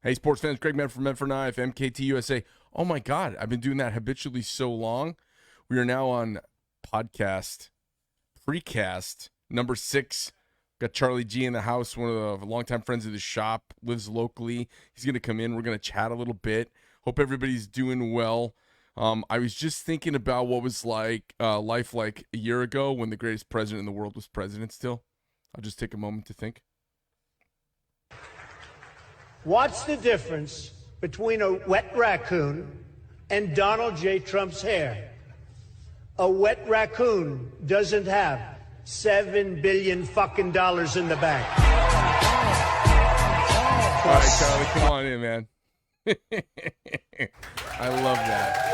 Hey, sports fans, Greg Medford from Medford Knife, MKT USA. Oh my God, I've been doing that habitually so long. We are now on podcast, precast, number 6. Got Charlie G in the house, one of the longtime friends of the shop, lives locally. He's going to come in. We're going to chat a little bit. Hope everybody's doing well. I was just thinking about what was like life like a year ago when the greatest president in the world was president still. I'll just take a moment to think. What's the difference between a wet raccoon and Donald J. Trump's hair? A wet raccoon doesn't have $7 billion fucking dollars in the bank. All right, Charlie, come on in, man. I love that.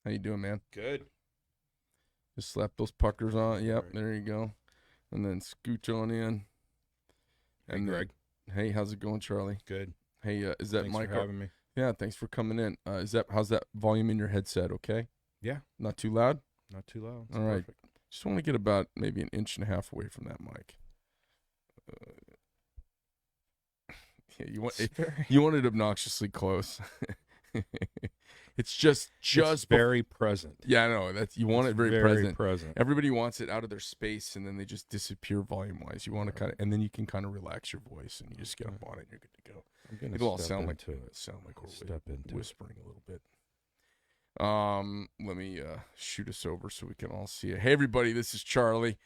How you doing, man? Good. Just slap those puckers on. Yep, right. There you go. And then scooch on in. And hey, Greg. Hey, how's it going, Charlie? Good. Hey, is that thanks Mike? Thanks for having me. Yeah, thanks for coming in. How's that volume in your headset? Okay. Yeah. Not too loud. Not too loud. All right. Perfect. Just want to get about maybe 1.5 inches away from that mic. Yeah, you want it obnoxiously close. It's just it's very present. Yeah, I know. You want it very present. Everybody wants it out of their space, and then they just disappear volume-wise. You want to and then you can kind of relax your voice, and you just get up on it, and you're good to go. It'll all sound like we're whispering a little bit. Let me shoot us over so we can all see it. Hey, everybody, this is Charlie.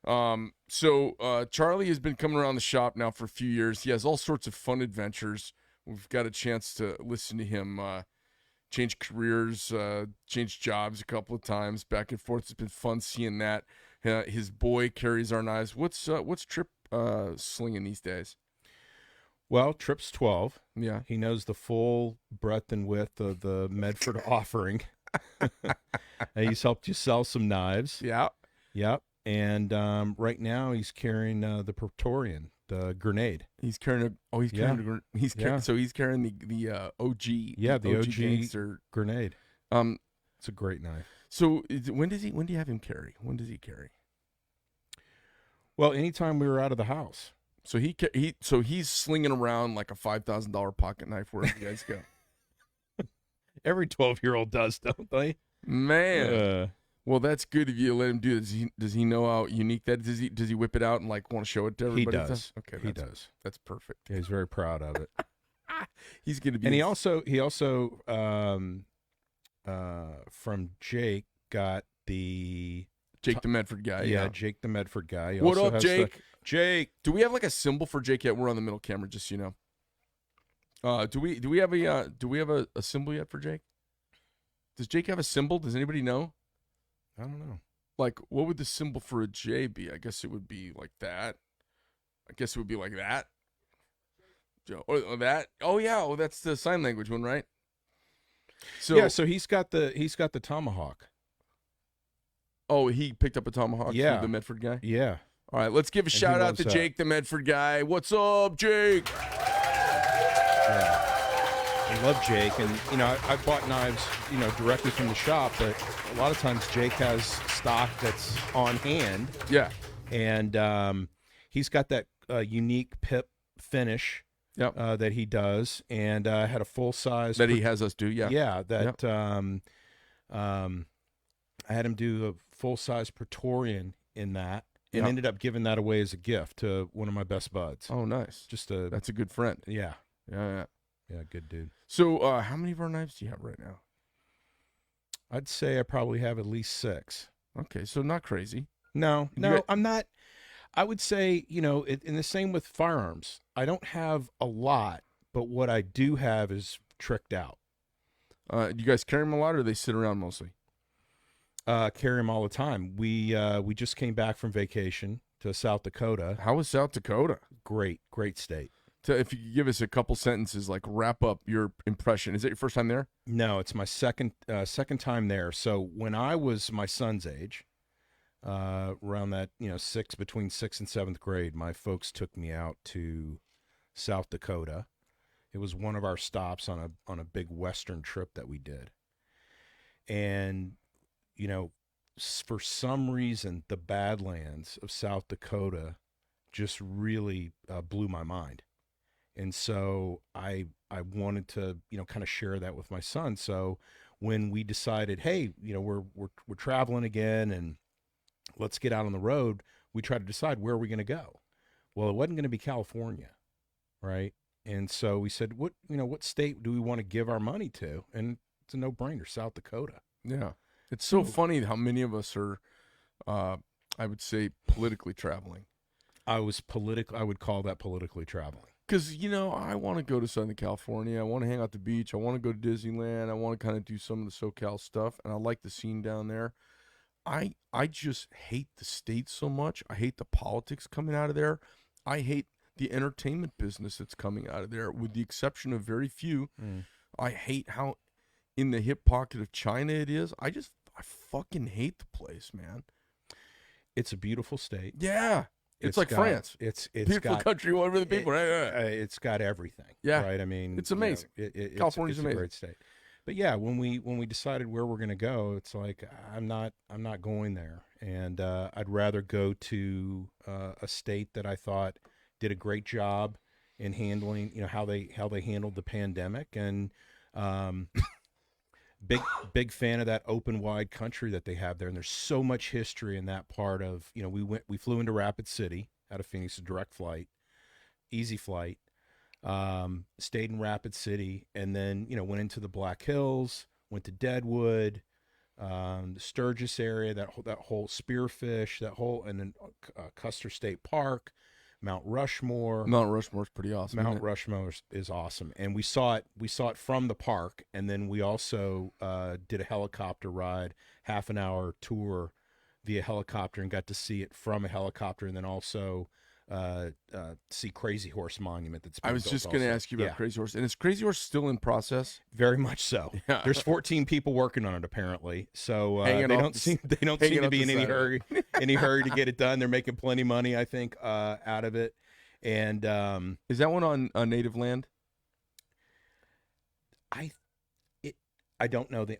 So Charlie has been coming around the shop now for a few years. He has all sorts of fun adventures. We've got a chance to listen to him change careers, change jobs a couple of times, back and forth. It's been fun seeing that. His boy carries our knives. What's Trip slinging these days? Well, Trip's 12. Yeah. He knows the full breadth and width of the Medford offering. He's helped you sell some knives. Yeah. Yep. And right now he's carrying the Praetorian, the grenade. He's carrying so he's carrying the OG. Yeah, the OG gangster grenade. It's a great knife. So when do you have him carry? When does he carry? Well, anytime we were out of the house. So he's slinging around like a $5,000 pocket knife wherever you guys go. Every 12-year-old does, don't they? Man. Well, that's good if you let him do it. Does he know how unique that is? Does he whip it out and like want to show it to everybody? He does. Okay, he does. That's perfect. Yeah, he's very proud of it. He's going to be. And he also from Jake got the Jake the Medford guy. Yeah, Jake the Medford guy. He what also up, Jake? Jake. Do we have like a symbol for Jake yet? We're on the middle camera, just so you know. Do we have a symbol yet for Jake? Does Jake have a symbol? Does anybody know? I don't know. Like, what would the symbol for a J be? I guess it would be like that. I guess it would be like that. Or that. Oh yeah. Oh, that's the sign language one, right? So yeah. So he's got the tomahawk. Oh, he picked up a tomahawk. Yeah. For the Medford guy. Yeah. All right. Let's give a shout out to Jake, the Medford guy. What's up, Jake? Yeah. I love Jake, and I bought knives directly from the shop, but a lot of times Jake has stock that's on hand. Yeah, and he's got that unique pip finish. Yep. That he does, and had a full size that he has us do. Yeah, yeah. That I had him do a full size Praetorian in that, and ended up giving that away as a gift to one of my best buds. Oh, nice. That's a good friend. Yeah. Yeah, good dude. So, how many of our knives do you have right now? I'd say I probably have at least 6. Okay, so not crazy. No, I'm not. I would say, in the same with firearms. I don't have a lot, but what I do have is tricked out. Do you guys carry them a lot, or they sit around mostly? Carry them all the time. We just came back from vacation to South Dakota. How was South Dakota? Great state. If you could give us a couple sentences, like wrap up your impression. Is that your first time there? No, it's my second time there. So when I was my son's age, around that, between 6th and 7th grade, my folks took me out to South Dakota. It was one of our stops on a big Western trip that we did. And for some reason, the Badlands of South Dakota just really blew my mind. And so I wanted to, kind of share that with my son. So when we decided, hey, we're traveling again and let's get out on the road, we tried to decide where are we going to go. Well, it wasn't going to be California, right? And so we said, what state do we want to give our money to? And it's a no-brainer, South Dakota. Yeah. It's so funny how many of us are, I would say, politically traveling. I would call that politically traveling. Because, I want to go to Southern California. I want to hang out at the beach. I want to go to Disneyland. I want to kind of do some of the SoCal stuff. And I like the scene down there. I just hate the state so much. I hate the politics coming out of there. I hate the entertainment business that's coming out of there, with the exception of very few. I hate how in the hip pocket of China it is. I fucking hate the place, man. It's a beautiful state. Yeah. It's like France. It's beautiful got country, whatever the people. It's got everything. Yeah, right. I mean, it's amazing. California's amazing. A great state. But yeah, when we decided where we're going to go, it's like I'm not going there, and I'd rather go to a state that I thought did a great job in handling, how they handled the pandemic, and big fan of that open wide country that they have there. And there's so much history in that part of, we flew into Rapid City out of Phoenix, a direct flight, easy flight, stayed in Rapid City, and then, went into the Black Hills, went to Deadwood, the Sturgis area, that whole Spearfish, and then Custer State Park, Mount Rushmore. Mount Rushmore's pretty awesome. Mount Rushmore is awesome, and we saw it from the park, and then we also did a helicopter ride, half an hour tour via helicopter, and got to see it from a helicopter, and then also see Crazy Horse Monument. I was just going to ask you about Crazy Horse, and is Crazy Horse still in process? Very much so. Yeah. There's 14 people working on it apparently, so they don't seem to be in any hurry to get it done. They're making plenty of money, I think, out of it. And is that one on native land? I don't know the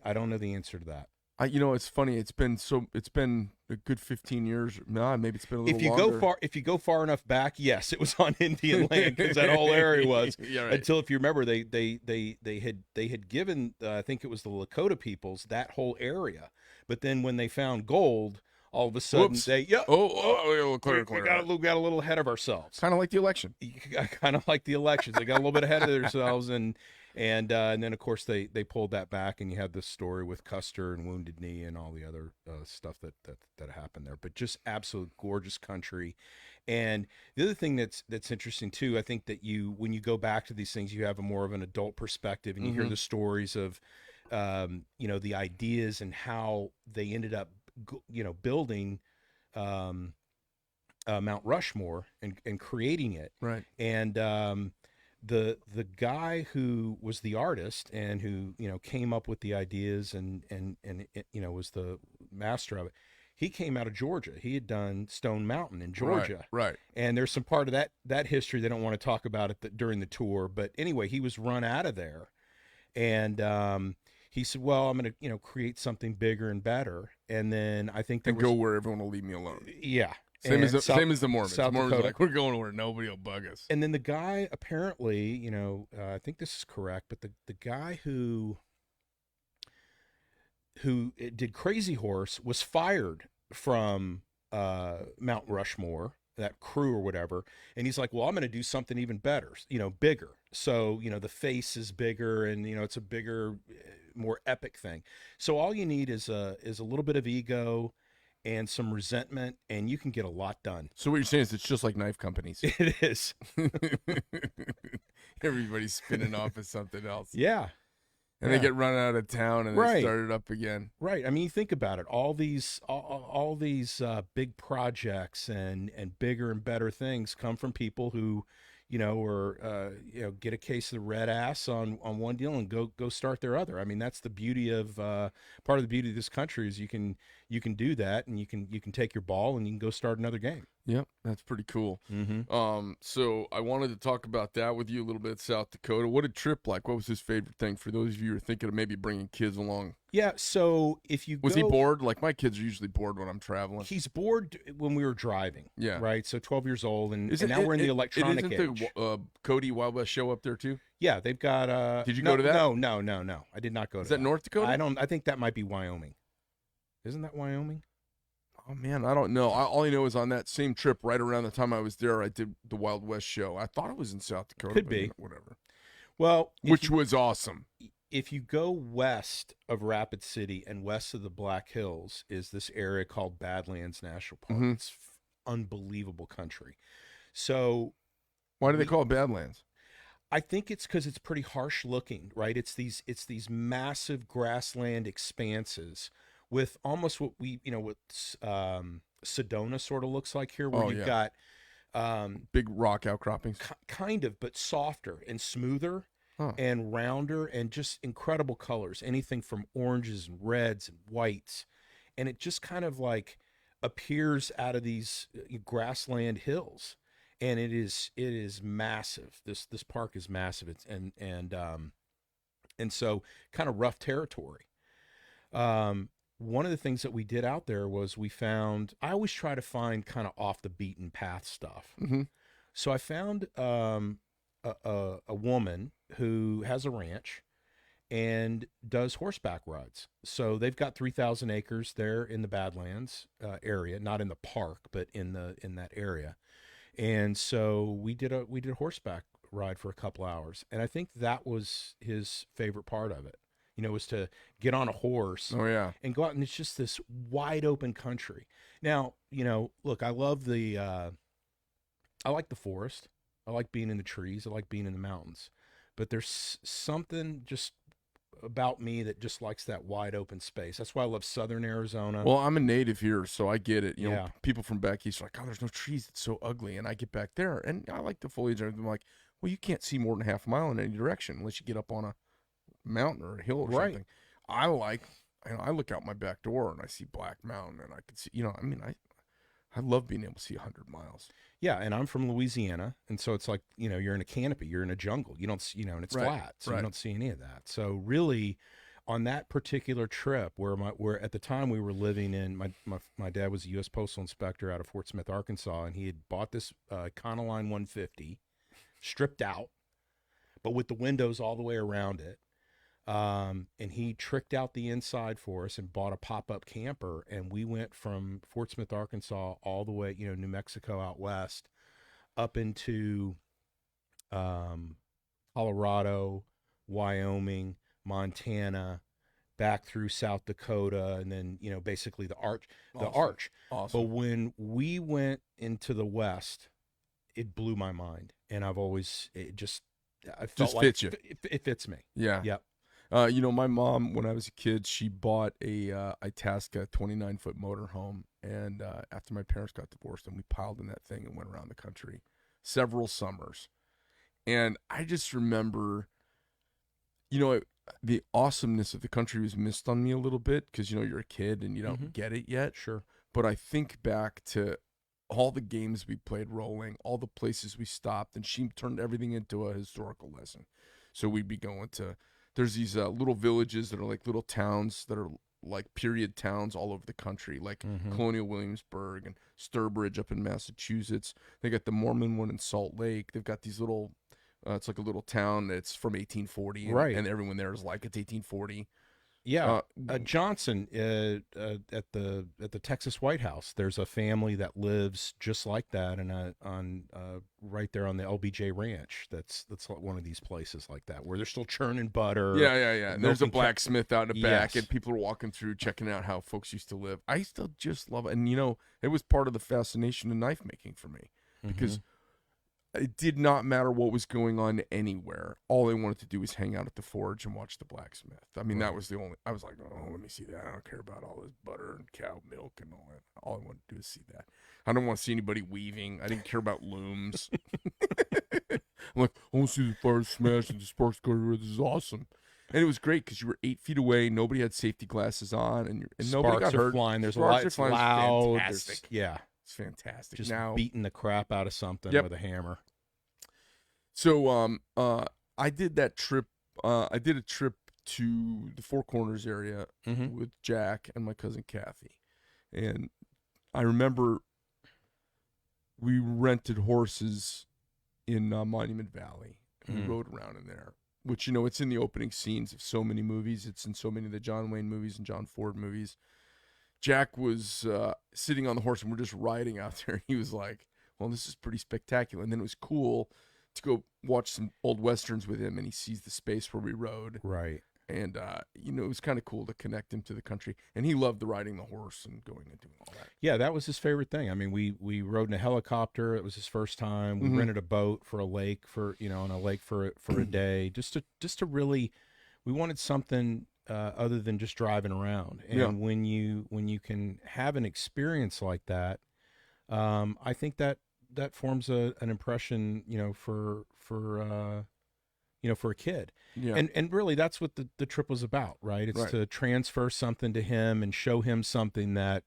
answer to that. It's funny. It's been a good 15 years. Maybe it's been a little longer. If you go far enough back, yes, it was on Indian land, because that whole area was. Yeah, right. Until, if you remember, they had given I think it was the Lakota peoples that whole area, but then when they found gold, all of a sudden we got a little ahead of ourselves. Kind of like the election. Kind of like the elections. They got a little bit ahead of themselves, and then of course they pulled that back, and you had this story with Custer and Wounded Knee and all the other stuff that happened there. But just absolute gorgeous country. And the other thing that's interesting too, I think that when you go back to these things, you have a more of an adult perspective, and you hear the stories of the ideas and how they ended up building Mount Rushmore and creating it. Right. And the guy who was the artist and who came up with the ideas and was the master of it, he came out of Georgia. He had done Stone Mountain in Georgia. Right. And there's some part of that history they don't want to talk about it during the tour, but anyway, he was run out of there, and he said, well, I'm going to create something bigger and better. And then I think go where everyone will leave me alone. Yeah. Same as the Mormons. South Mormons Dakota. Like, we're going where nobody will bug us. And then the guy, apparently, I think this is correct, but the guy who did Crazy Horse was fired from Mount Rushmore, that crew or whatever. And he's like, well, I'm going to do something even better, bigger. So, the face is bigger, and, it's a bigger, more epic thing. So all you need is a little bit of ego and some resentment, and you can get a lot done. So what you're saying is it's just like knife companies. It is. Everybody's spinning off as something else. Yeah. And they get run out of town, and they start it up again. Right. I mean, you think about it. All these big projects and bigger and better things come from people who, or get a case of the red ass on one deal and go start their other. I mean, that's the beauty of part of the beauty of this country is you can do that, and you can take your ball and you can go start another game. Yep, that's pretty cool. So I wanted to talk about that with you a little bit, South Dakota. What a trip like? What was his favorite thing for those of you who are thinking of maybe bringing kids along? Yeah, so if you Was he bored? Like, my kids are usually bored when I'm traveling. He's bored when we were driving. Yeah. Right? So 12 years old, and now we're in the electronic age. Isn't the Cody Wild West show up there, too? Yeah, they've got... Did you go to that? No. I did not go to that. Is that North Dakota? I think that might be Wyoming. Isn't that Wyoming? Oh, man, I don't know. All I know is on that same trip, right around the time I was there, I did the Wild West show. I thought it was in South Dakota. Could be. Whatever. Well, which was awesome. If you go west of Rapid City and west of the Black Hills is this area called Badlands National Park. It's unbelievable country. So why do they call it Badlands? I think it's because it's pretty harsh looking, right? It's these massive grassland expanses with almost what Sedona sort of looks like here, where you've got big rock outcroppings, kind of, but softer and smoother. And rounder, and just incredible colors, anything from oranges and reds and whites, and it just kind of like appears out of these grassland hills, and it is massive. This park is massive. It's and so kind of rough territory. One of the things that we did out there was I always try to find kind of off the beaten path stuff. So I found a woman who has a ranch and does horseback rides. So they've got 3,000 acres there in the Badlands area, not in the park, but in that area. And so we did a horseback ride for a couple hours, and I think that was his favorite part of it. Was to get on a horse. And go out, and it's just this wide open country. Now, look, I love I like the forest. I like being in the trees. I like being in the mountains. But there's something just about me that just likes that wide open space. That's why I love southern Arizona. Well, I'm a native here, so I get it. You know, people from back east are like, oh, there's no trees. It's so ugly. And I get back there, and I like the foliage. And I'm like, well, you can't see more than half a mile in any direction unless you get up on a mountain or a hill or something. I look out my back door, and I see Black Mountain, and I can see, I love being able to see 100 miles. Yeah, and I'm from Louisiana, and so it's like, you're in a canopy, you're in a jungle. You don't, and it's flat, so you don't see any of that. So really, on that particular trip, where at the time we were living in, my dad was a U.S. Postal Inspector out of Fort Smith, Arkansas, and he had bought this Econoline 150, stripped out, but with the windows all the way around it. And he tricked out the inside for us and bought a pop-up camper, and we went from Fort Smith, Arkansas, all the way, New Mexico out west, up into Colorado, Wyoming, Montana, back through South Dakota, and then basically the arch. Awesome. But when we went into the west, it blew my mind, and I felt like fits you. It fits me. Yeah. Yep. My mom, when I was a kid, she bought a Itasca 29-foot motorhome, and after my parents got divorced, and we piled in that thing and went around the country several summers. And I just remember, the awesomeness of the country was missed on me a little bit because, you're a kid and you don't get it yet. Sure. But I think back to all the games we played rolling, all the places we stopped, and she turned everything into a historical lesson. So we'd be going to... There's these little villages that are like little towns that are like period towns all over the country, like Colonial Williamsburg and Sturbridge up in Massachusetts. They got the Mormon one in Salt Lake. They've got these little, it's like a little town that's from 1840. And everyone there is like, it's 1840. Yeah, Johnson at the Texas White House. There's a family that lives just like that, and on right there on the LBJ Ranch. That's one of these places like that where they're still churning butter. Yeah. And there's a blacksmith out in the back, and people are walking through, checking out how folks used to live. I still just love it, and it was part of the fascination of knife making for me because it did not matter what was going on anywhere. All I wanted to do was hang out at the forge and watch the blacksmith. I mean, that was the only... I was like, oh, let me see that. I don't care about all this butter and cow milk and all that. All I wanted to do is see that. I don't want to see anybody weaving. I didn't care about looms. I'm like, I want to see the fire smash and the sparks go everywhere. This is awesome. And it was great because you were 8 feet away. Nobody had safety glasses on, and nobody got hurt. Flying. There's Sparks a lot. It's loud. Fantastic. Yeah. It's fantastic. Just now beating the crap out of something with a hammer. So I did that trip. I did a trip to the Four Corners area with Jack and my cousin Kathy, and I remember we rented horses in Monument Valley. And we rode around in there, which, it's in the opening scenes of so many movies. It's in so many of the John Wayne movies and John Ford movies. Jack was sitting on the horse, and we're just riding out there. And he was like, well, this is pretty spectacular. And then it was cool to go watch some old Westerns with him, and he sees the space where we rode. Right. And, it was kind of cool to connect him to the country. And he loved the riding the horse and going and doing all that. Yeah, that was his favorite thing. I mean, we rode in a helicopter. It was his first time. We rented a boat for a lake on a lake for a day, just to really, we wanted something other than just driving around. And when you can have an experience like that, I think that forms an impression, for a kid. Yeah. And really that's what the trip was about, right? It's to transfer something to him and show him something that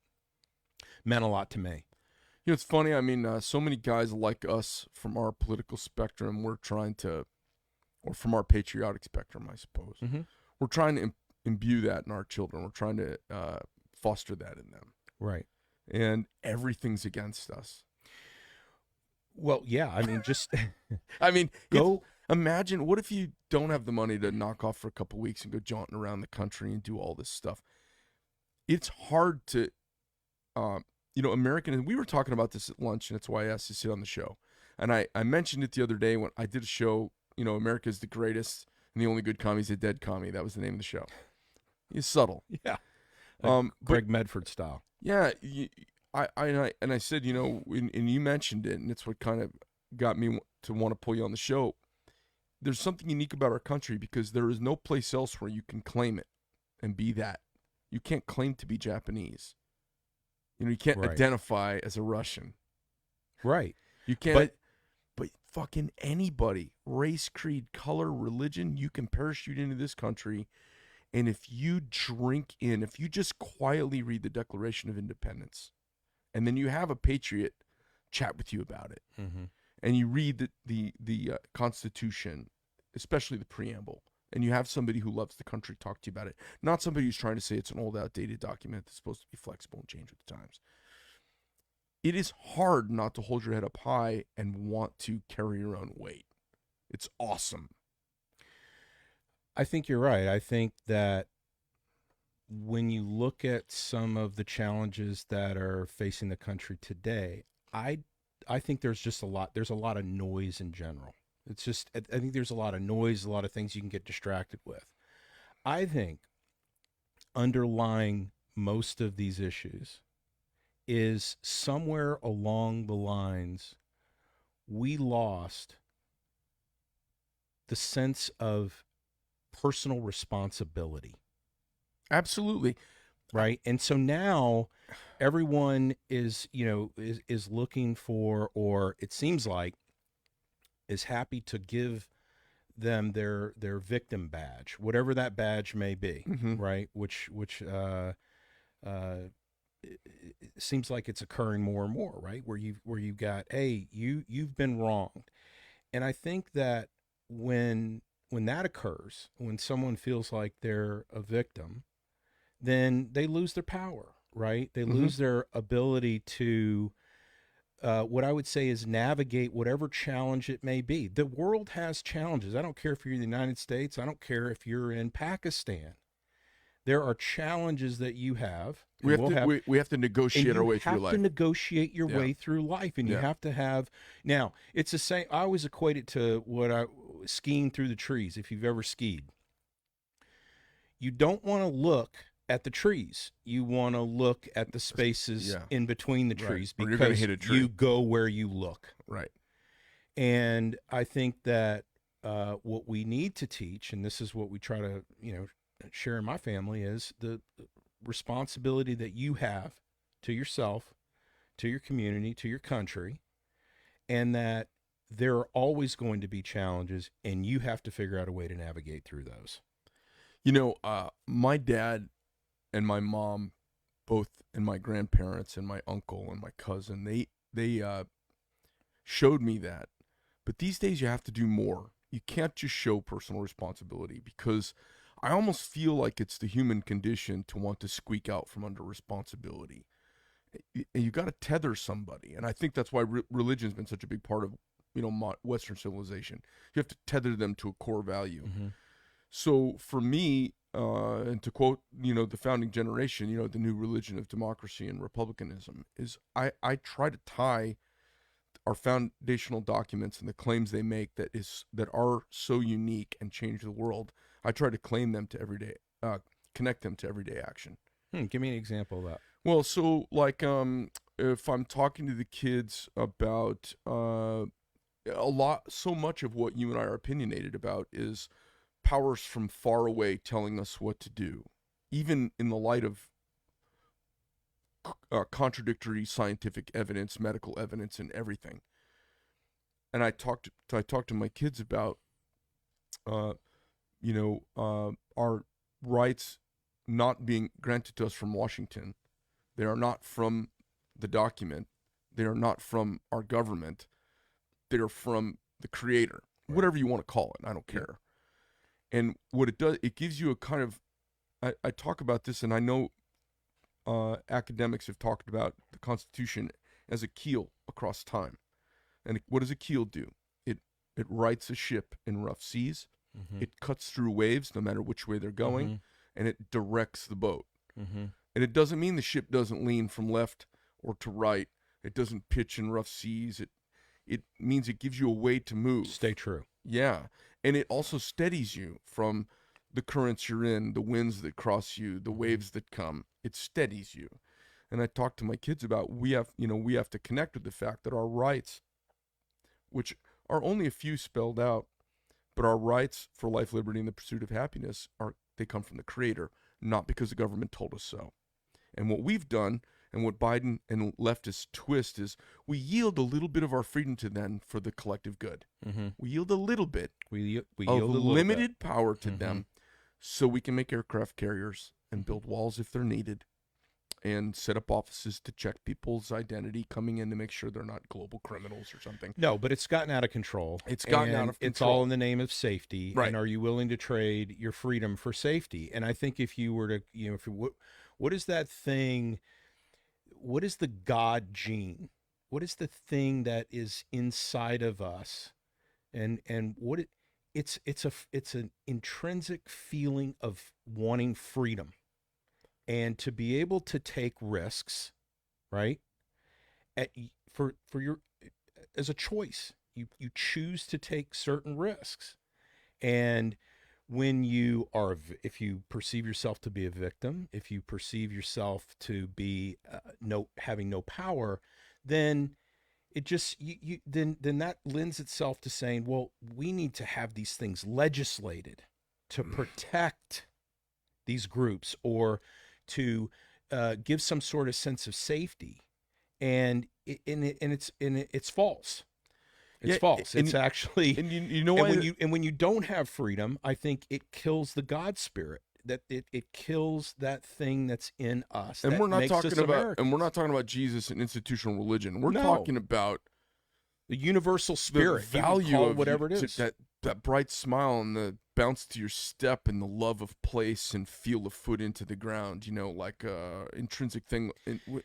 meant a lot to me. It's funny. I mean, so many guys like us from our political spectrum, we're trying to, or from our patriotic spectrum, I suppose, we're trying to imbue that in our children. We're trying to foster that in them. Right. And everything's against us. Well, yeah. I mean, just, imagine, what if you don't have the money to knock off for a couple weeks and go jaunting around the country and do all this stuff? It's hard to, American, and we were talking about this at lunch, and that's why I asked you to sit on the show. And I mentioned it the other day when I did a show, America's the greatest and the only good commie is a dead commie. That was the name of the show. It's subtle. Yeah. Greg Medford style. Yeah. I said, and you mentioned it, and it's what kind of got me to want to pull you on the show. There's something unique about our country because there is no place else where you can claim it and be that. You can't claim to be Japanese. You can't identify as a Russian. Right. You can't. But fucking anybody, race, creed, color, religion, you can parachute into this country. And if you if you just quietly read the Declaration of Independence, and then you have a patriot chat with you about it, and you read the Constitution, especially the preamble, and you have somebody who loves the country talk to you about it, not somebody who's trying to say it's an old, outdated document that's supposed to be flexible and change with the times. It is hard not to hold your head up high and want to carry your own weight. It's awesome. I think you're right. I think that when you look at some of the challenges that are facing the country today, I think there's a lot of noise in general. It's just, I think there's a lot of noise, a lot of things you can get distracted with. I think underlying most of these issues is somewhere along the lines, we lost the sense of personal responsibility. Absolutely. Right. And so now everyone is looking for, or it seems like is happy to give them their victim badge, whatever that badge may be. Right. Which it seems like it's occurring more and more, right? Where you've got, hey, you've been wronged. And I think that when that occurs, when someone feels like they're a victim, then they lose their power, right? They lose their ability to, what I would say is navigate whatever challenge it may be. The world has challenges. I don't care if you're in the United States. I don't care if you're in Pakistan. There are challenges that you have. We have to negotiate our way through life. You have to negotiate your way through life, and you have to have. Now, it's the same. I always equate it to skiing through the trees. If you've ever skied, you don't want to look at the trees. You want to look at the spaces in between the trees because you go where you look. Right. And I think that what we need to teach, and this is what we try to share in my family, is the responsibility that you have to yourself, to your community, to your country, and that there are always going to be challenges, and you have to figure out a way to navigate through those. My dad and my mom and my grandparents and my uncle and my cousin, they showed me that. But these days you have to do more. You can't just show personal responsibility, because I almost feel like it's the human condition to want to squeak out from under responsibility. You got to tether somebody, and I think that's why religion's been such a big part of Western civilization. You have to tether them to a core value. Mm-hmm. So for me, and to quote the founding generation, the new religion of democracy and republicanism, is I try to tie our foundational documents and the claims they make that are so unique and change the world. I try to claim them to everyday, connect them to everyday action. Give me an example of that. Well, so like if I'm talking to the kids about so much of what you and I are opinionated about is powers from far away telling us what to do, even in the light of contradictory scientific evidence, medical evidence, and everything. And I talked to my kids about, our rights not being granted to us from Washington. They are not from the document. They are not from our government. They are from the Creator, right. Whatever you want to call it. I don't care. And what it does, it gives you a kind of, I talk about this, and I know academics have talked about the Constitution as a keel across time. And what does a keel do? It rights a ship in rough seas. Mm-hmm. It cuts through waves, no matter which way they're going, mm-hmm. and it directs the boat. Mm-hmm. And it doesn't mean the ship doesn't lean from left or to right. It doesn't pitch in rough seas. It means it gives you a way to move. Stay true. Yeah. And it also steadies you from the currents you're in, the winds that cross you, the waves that come. It steadies you. And I talk to my kids about we have to connect with the fact that our rights, which are only a few spelled out, but our rights for life, liberty, and the pursuit of happiness they come from the Creator, not because the government told us so. And what we've done, and what Biden and leftists twist, is we yield a little bit of our freedom to them for the collective good. Mm-hmm. We yield a little bit we yield a limited power to mm-hmm. them, so we can make aircraft carriers and build walls if they're needed, and set up offices to check people's identity coming in to make sure they're not global criminals or something. No, but it's gotten out of control. It's gotten out of control. It's all in the name of safety. Right. And are you willing to trade your freedom for safety? And I think if you were to, what is that thing? What is the God gene? What is the thing that is inside of us? And what it's an intrinsic feeling of wanting freedom. And to be able to take risks, right? For your, as a choice, you choose to take certain risks, and when if you perceive yourself to be a victim, if you perceive yourself to be having no power, then it just then that lends itself to saying, well, we need to have these things legislated to protect these groups, or to give some sort of sense of safety, and it's false. It's false. It's actually, and you know why? When you don't have freedom, I think it kills the God spirit. That it kills that thing that's in us. And that we're not makes talking us about Americans. And we're not talking about Jesus and institutional religion. We're talking about the universal spirit, the value of whatever it is. That bright smile and the bounce to your step and the love of place and feel the foot into the ground, like intrinsic thing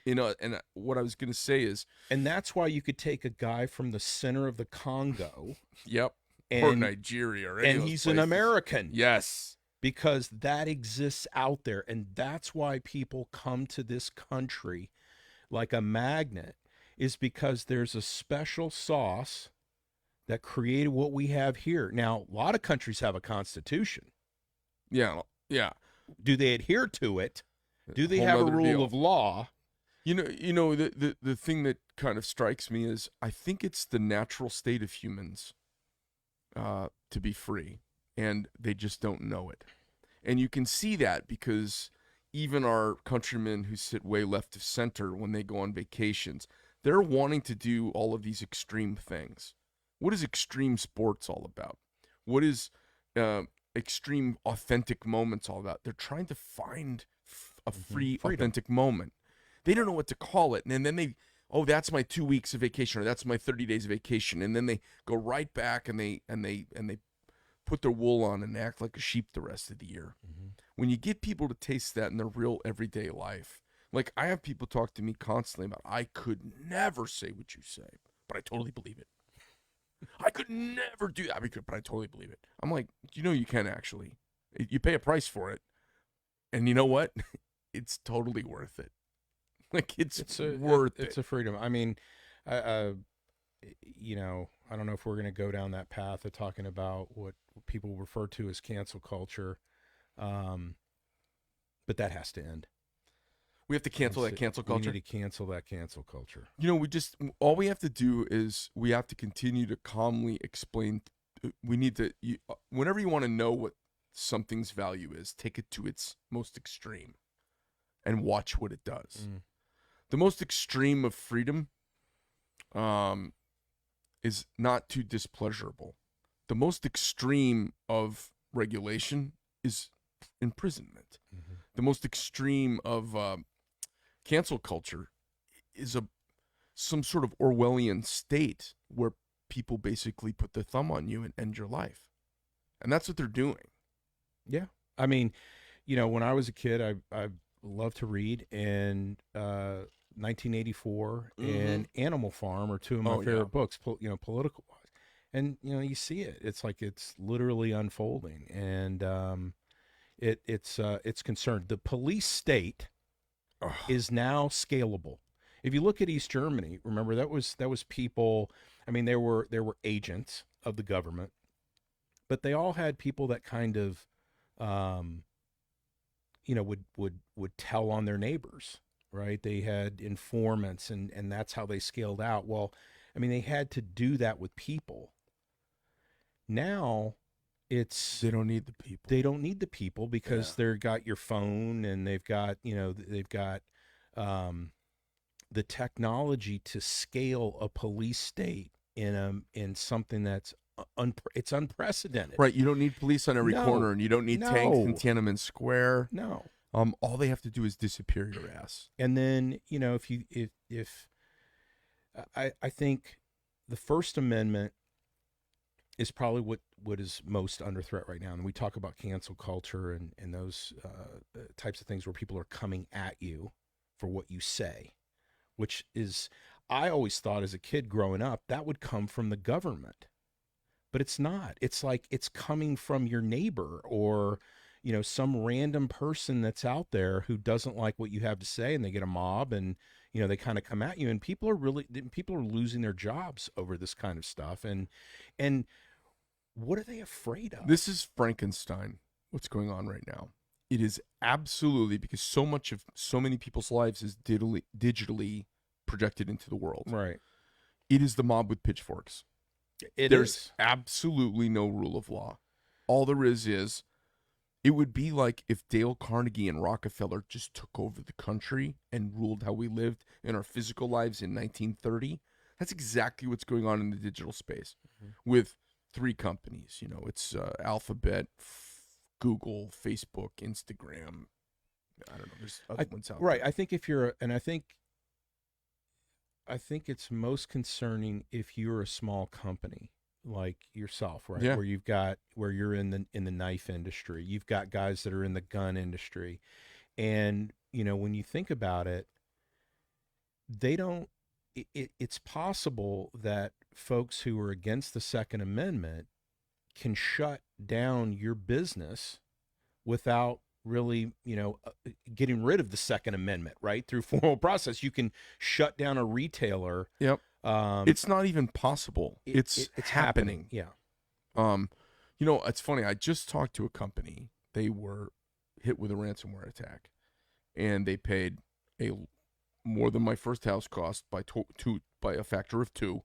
in us. And what I was going to say is, and that's why you could take a guy from the center of the Congo, yep, or Nigeria, or and he's an American, yes, because that exists out there, and that's why people come to this country like a magnet, is because there's a special sauce that created what we have here. Now, a lot of countries have a constitution. Yeah. Do they adhere to it? Do they have a rule of law? The thing that kind of strikes me is, I think it's the natural state of humans to be free, and they just don't know it. And you can see that because even our countrymen who sit way left of center, when they go on vacations, they're wanting to do all of these extreme things. What is extreme sports all about? What is extreme authentic moments all about? They're trying to find a free, authentic moment. They don't know what to call it. And then that's my 2 weeks of vacation, or that's my 30 days of vacation. And then they go right back and they put their wool on and act like a sheep the rest of the year. Mm-hmm. When you get people to taste that in their real everyday life, like I have people talk to me constantly about, I could never say what you say, but I totally believe it. I could never do that, but I totally believe it. I'm like, you can actually. You pay a price for it. And you know what? It's totally worth it. Like, it's worth it. It's a freedom. I mean, I don't know if we're going to go down that path of talking about what people refer to as cancel culture. But that has to end. We have to cancel that cancel culture. We need to cancel that cancel culture. All we have to do is we have to continue to calmly explain. We need to, whenever you want to know what something's value is, take it to its most extreme and watch what it does. Mm. The most extreme of freedom is not too displeasurable. The most extreme of regulation is imprisonment. Mm-hmm. The most extreme of cancel culture is some sort of Orwellian state where people basically put their thumb on you and end your life. And that's what they're doing. Yeah. I mean, when I was a kid, I loved to read, and 1984 and Animal Farm are two of my favorite books, political wise. And, you see it. It's like it's literally unfolding. And it's concerned. The police state is now scalable. If you look at East Germany, remember that was people. I mean, there were agents of the government, but they all had people that kind of, would tell on their neighbors, right? They had informants, and that's how they scaled out. Well, I mean, they had to do that with people. Now, they don't need the people. They don't need the people because they've got your phone, and they've got the technology to scale a police state in something that's it's unprecedented. Right. You don't need police on every corner, and you don't need tanks in Tiananmen Square. No. All they have to do is disappear your ass. And then, if I think the First Amendment is probably what is most under threat right now. And we talk about cancel culture and those types of things where people are coming at you for what you say, which is, I always thought as a kid growing up, that would come from the government. But it's not. It's like it's coming from your neighbor or, some random person that's out there who doesn't like what you have to say, and they get a mob, and, they kind of come at you, and people are losing their jobs over this kind of stuff. And what are they afraid of? This is Frankenstein, what's going on right now. It is absolutely, because so many people's lives is digitally projected into the world. Right. It is the mob with pitchforks. There's absolutely no rule of law. All there is it would be like if Dale Carnegie and Rockefeller just took over the country and ruled how we lived in our physical lives in 1930. That's exactly what's going on in the digital space with 3 companies. It's Alphabet, Google, Facebook, Instagram. I don't know. There's other ones out there. Right. I think I think it's most concerning if you're a small company like yourself, right? Yeah. Where you're in the knife industry. You've got guys that are in the gun industry. And, when you think about it, it's possible that folks who are against the Second Amendment can shut down your business without really, getting rid of the Second Amendment, right? Through formal process, you can shut down a retailer. Yep. It's not even possible. It's happening. Yeah. It's funny. I just talked to a company. They were hit with a ransomware attack, and they paid more than my first house cost by a factor of 2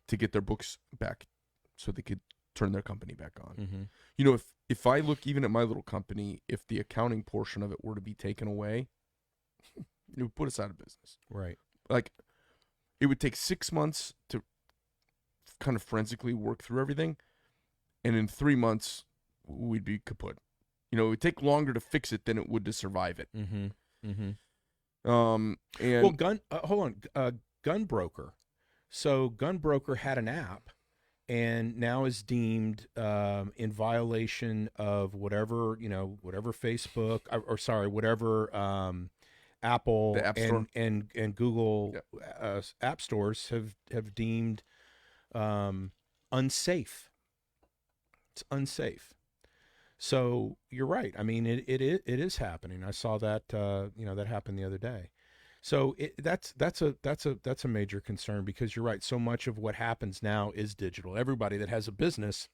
to get their books back, so they could turn their company back on. Mm-hmm. If I look even at my little company, if the accounting portion of it were to be taken away, it would put us out of business. Right. Like, it would take 6 months to kind of forensically work through everything, and in 3 months, we'd be kaput. It would take longer to fix it than it would to survive it. Mm-hmm. Mm-hmm. And well, hold on, gun broker. So gun broker had an app, and now is deemed in violation of whatever Facebook or sorry, whatever Apple the App Store. and Google app stores have deemed unsafe. It's unsafe. So you're right. I mean, it is happening. I saw that that happened the other day. So that's a major concern, because you're right. So much of what happens now is digital. Everybody that has a business,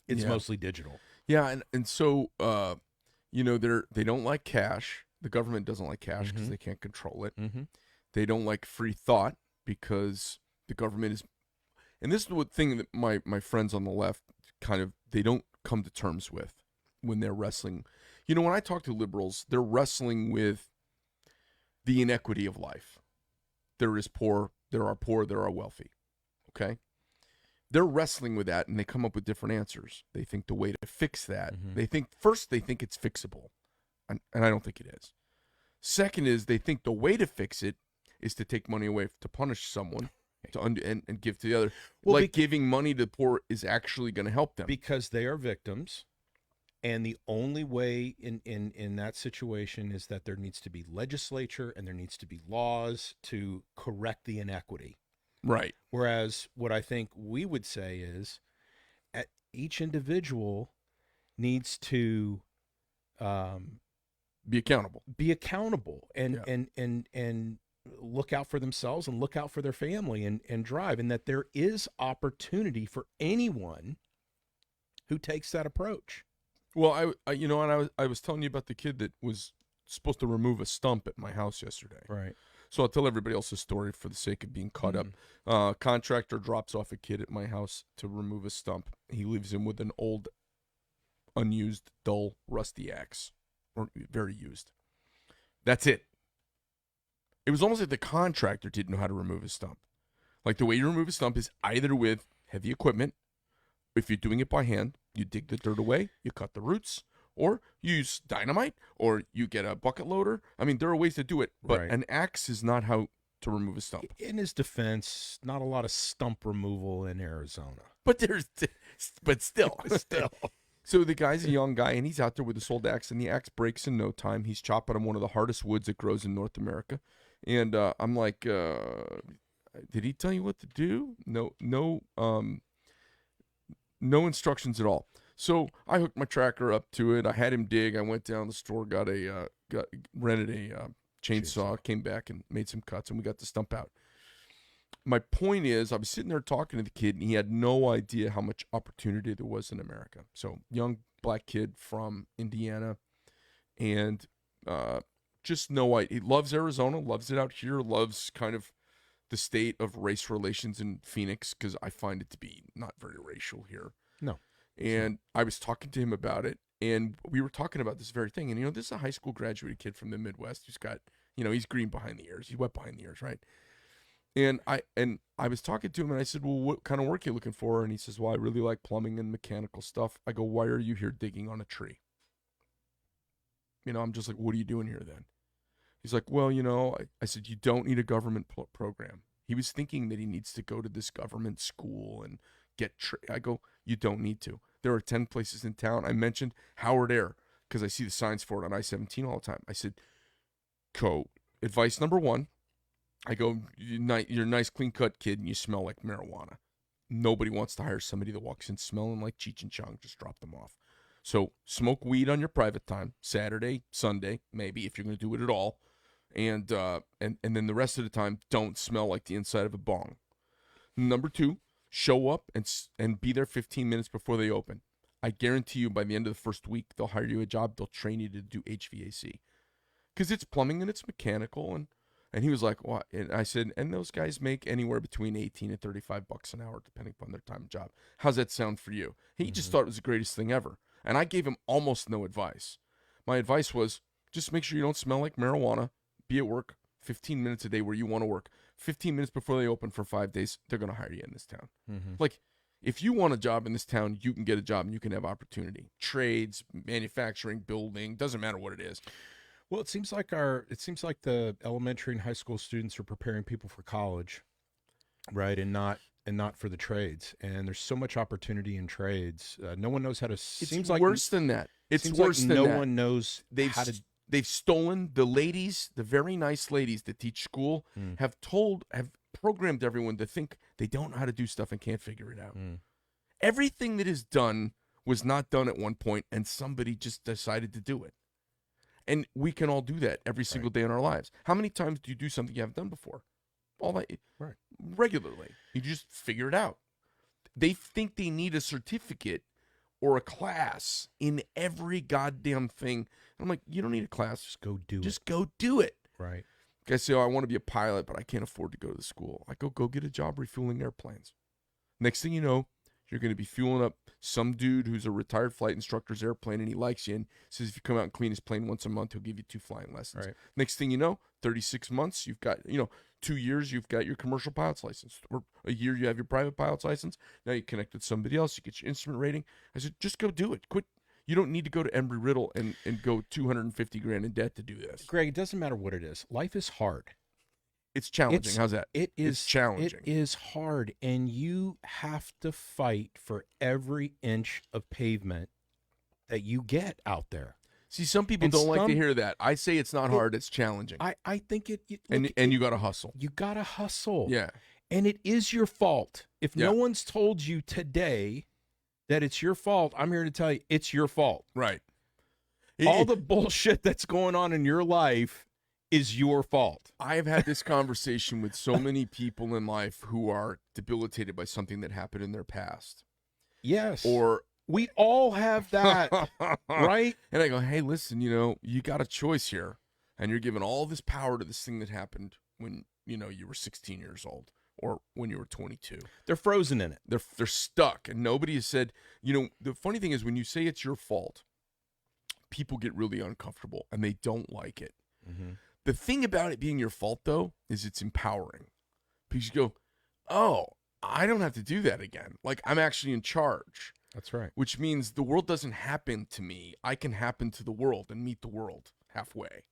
it's mostly digital. Yeah, and so they don't like cash. The government doesn't like cash because they can't control it. Mm-hmm. They don't like free thought because the government is, and this is the thing that my friends on the left they don't come to terms with when they're wrestling. When I talk to liberals, they're wrestling with the inequity of life. There is poor, there are wealthy. Okay? They're wrestling with that, and they come up with different answers. They think the way to fix that, they think it's fixable, and I don't think it is. Second is they think the way to fix it is to take money away to punish someone and give to the other. Well, giving money to the poor is actually going to help them. Because they are victims. And the only way in that situation is that there needs to be legislature and there needs to be laws to correct the inequity. Right. Whereas what I think we would say is each individual needs to be accountable. And look out for themselves and look out for their family and drive, and that there is opportunity for anyone who takes that approach. Well, I was telling you about the kid that was supposed to remove a stump at my house yesterday. Right. So I'll tell everybody else's story for the sake of being caught up. Contractor drops off a kid at my house to remove a stump. He leaves him with an old, unused, dull, rusty axe, or very used. That's it. It was almost like the contractor didn't know how to remove a stump. Like, the way you remove a stump is either with heavy equipment. If you're doing it by hand, you dig the dirt away, you cut the roots, or you use dynamite, or you get a bucket loader. I mean, there are ways to do it, but an axe is not how to remove a stump. In his defense, not a lot of stump removal in Arizona. But still. So the guy's a young guy, and he's out there with this old axe, and the axe breaks in no time. He's chopping on one of the hardest woods that grows in North America. And I'm like, did he tell you what to do? No instructions at all. So I hooked my tracker up to it. I had him dig. I went down to the store, rented a chainsaw, came back and made some cuts, and we got the stump out. My point is, I was sitting there talking to the kid, and he had no idea how much opportunity there was in America. So, young black kid from Indiana, and just no idea. He loves Arizona, loves it out here, loves kind of the state of race relations in Phoenix, because I find it to be not very racial here. No. And I was talking to him about it, and we were talking about this very thing. And, this is a high school graduated kid from the Midwest who's got, he's green behind the ears. He's wet behind the ears, right? And I was talking to him, and I said, well, what kind of work are you looking for? And he says, well, I really like plumbing and mechanical stuff. I go, why are you here digging on a tree? I'm just like, what are you doing here then? He's like, well, I said, you don't need a government program. He was thinking that he needs to go to this government school and get I go, you don't need to. There are 10 places in town. I mentioned Howard Air because I see the signs for it on I-17 all the time. I said, advice number one, I go, you're a nice, clean-cut kid, and you smell like marijuana. Nobody wants to hire somebody that walks in smelling like Cheech and Chong. Just drop them off. So smoke weed on your private time, Saturday, Sunday, maybe, if you're going to do it at all. And then the rest of the time, don't smell like the inside of a bong. Number two, show up and be there 15 minutes before they open. I guarantee you by the end of the first week, they'll hire you a job. They'll train you to do HVAC. Because it's plumbing and it's mechanical. And he was like, what? And I said, and those guys make anywhere between $18 and $35 an hour, depending upon their time of job. How's that sound for you? He just thought it was the greatest thing ever. And I gave him almost no advice. My advice was, just make sure you don't smell like marijuana. Be at work 15 minutes a day where you want to work. 15 minutes before they open for 5 days, they're going to hire you in this town. Like, if you want a job in this town, you can get a job and you can have opportunity. Trades, manufacturing, building, doesn't matter what it is. Well, it seems like the elementary and high school students are preparing people for college, right, and not for the trades. And there's so much opportunity in trades. No one knows how to. It's worse than that. It's worse than no that. No one knows how to. They've stolen the ladies, the very nice ladies that teach school, have programmed everyone to think they don't know how to do stuff and can't figure it out. Everything that is done was not done at one point, and somebody just decided to do it. And we can all do that every single day in our lives. How many times do you do something you haven't done before? All that regularly. You just figure it out. They think they need a certificate or a class in every goddamn thing. And I'm like, you don't need a class. Just go do it. Just go do it. Right. Guys say, oh, I want to be a pilot, but I can't afford to go to the school. I go get a job refueling airplanes. Next thing you know, you're going to be fueling up some dude who's a retired flight instructor's airplane, and he likes you and says if you come out and clean his plane once a month, he'll give you 2 flying lessons. Right. Next thing you know, 36 months, you've got, 2 years, you've got your commercial pilot's license. Or a year, you have your private pilot's license. Now you connect with somebody else, you get your instrument rating. I said, just go do it. Quit. You don't need to go to Embry-Riddle and go $250,000 in debt to do this. Greg, it doesn't matter what it is. Life is hard. It's challenging. How's that? It's challenging. It is hard, and you have to fight for every inch of pavement that you get out there. See, some people don't like to hear that. I say it's not hard, it's challenging. I think it and you got to hustle. You got to hustle. Yeah. And it is your fault. If no one's told you today that it's your fault, I'm here to tell you it's your fault. Right. All the bullshit that's going on in your life is your fault. I have had this conversation with so many people in life who are debilitated by something that happened in their past. Yes. Or we all have that, right? And I go, hey, listen, you got a choice here. And you're giving all this power to this thing that happened when, you were 16 years old or when you were 22. They're frozen in it. They're stuck. And nobody has said, the funny thing is when you say it's your fault, people get really uncomfortable and they don't like it. Mm-hmm. The thing about it being your fault, though, is it's empowering. Because you go, oh, I don't have to do that again. Like, I'm actually in charge. That's right. Which means the world doesn't happen to me. I can happen to the world and meet the world halfway.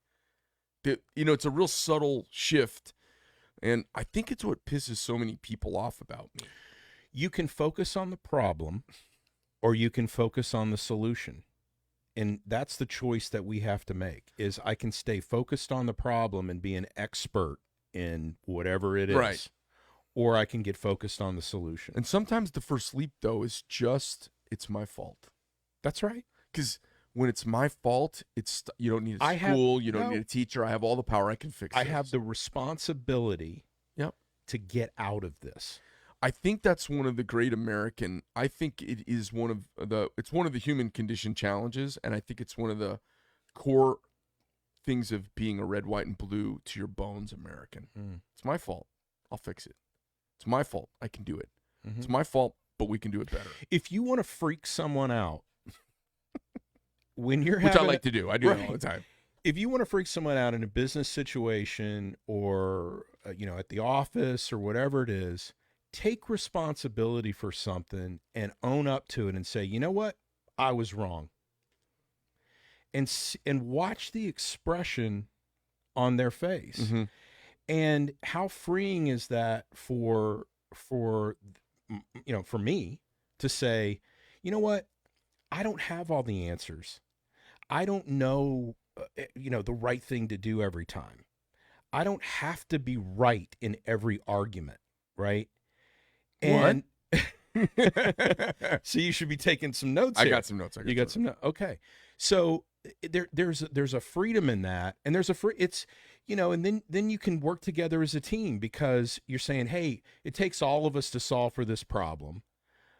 It's a real subtle shift. And I think it's what pisses so many people off about me. You can focus on the problem or you can focus on the solution. And that's the choice that we have to make, is I can stay focused on the problem and be an expert in whatever it is. Right. Or I can get focused on the solution. And sometimes the first leap, though, is just, it's my fault. That's right. Because when it's my fault, you don't need a school, you don't need a teacher. I have all the power. I can fix it. I have the responsibility to get out of this. I think that's one of the great American. I think it is it's one of the human condition challenges, and I think it's one of the core things of being a red, white, and blue to your bones American. It's my fault. I'll fix it. It's my fault. I can do it. Mm-hmm. It's my fault, but we can do it better. If you want to freak someone out, when you're which I like to do, I do it all the time. If you want to freak someone out in a business situation or at the office or whatever it is, take responsibility for something and own up to it and say, you know what? I was wrong. And watch the expression on their face. Mm-hmm. And how freeing is that for me to say, you know what? I don't have all the answers. I don't know, the right thing to do every time. I don't have to be right in every argument, right? And so you should be taking some notes. I got some notes. You got some notes. Okay. So there's a freedom in that, and and then you can work together as a team because you're saying, hey, it takes all of us to solve for this problem.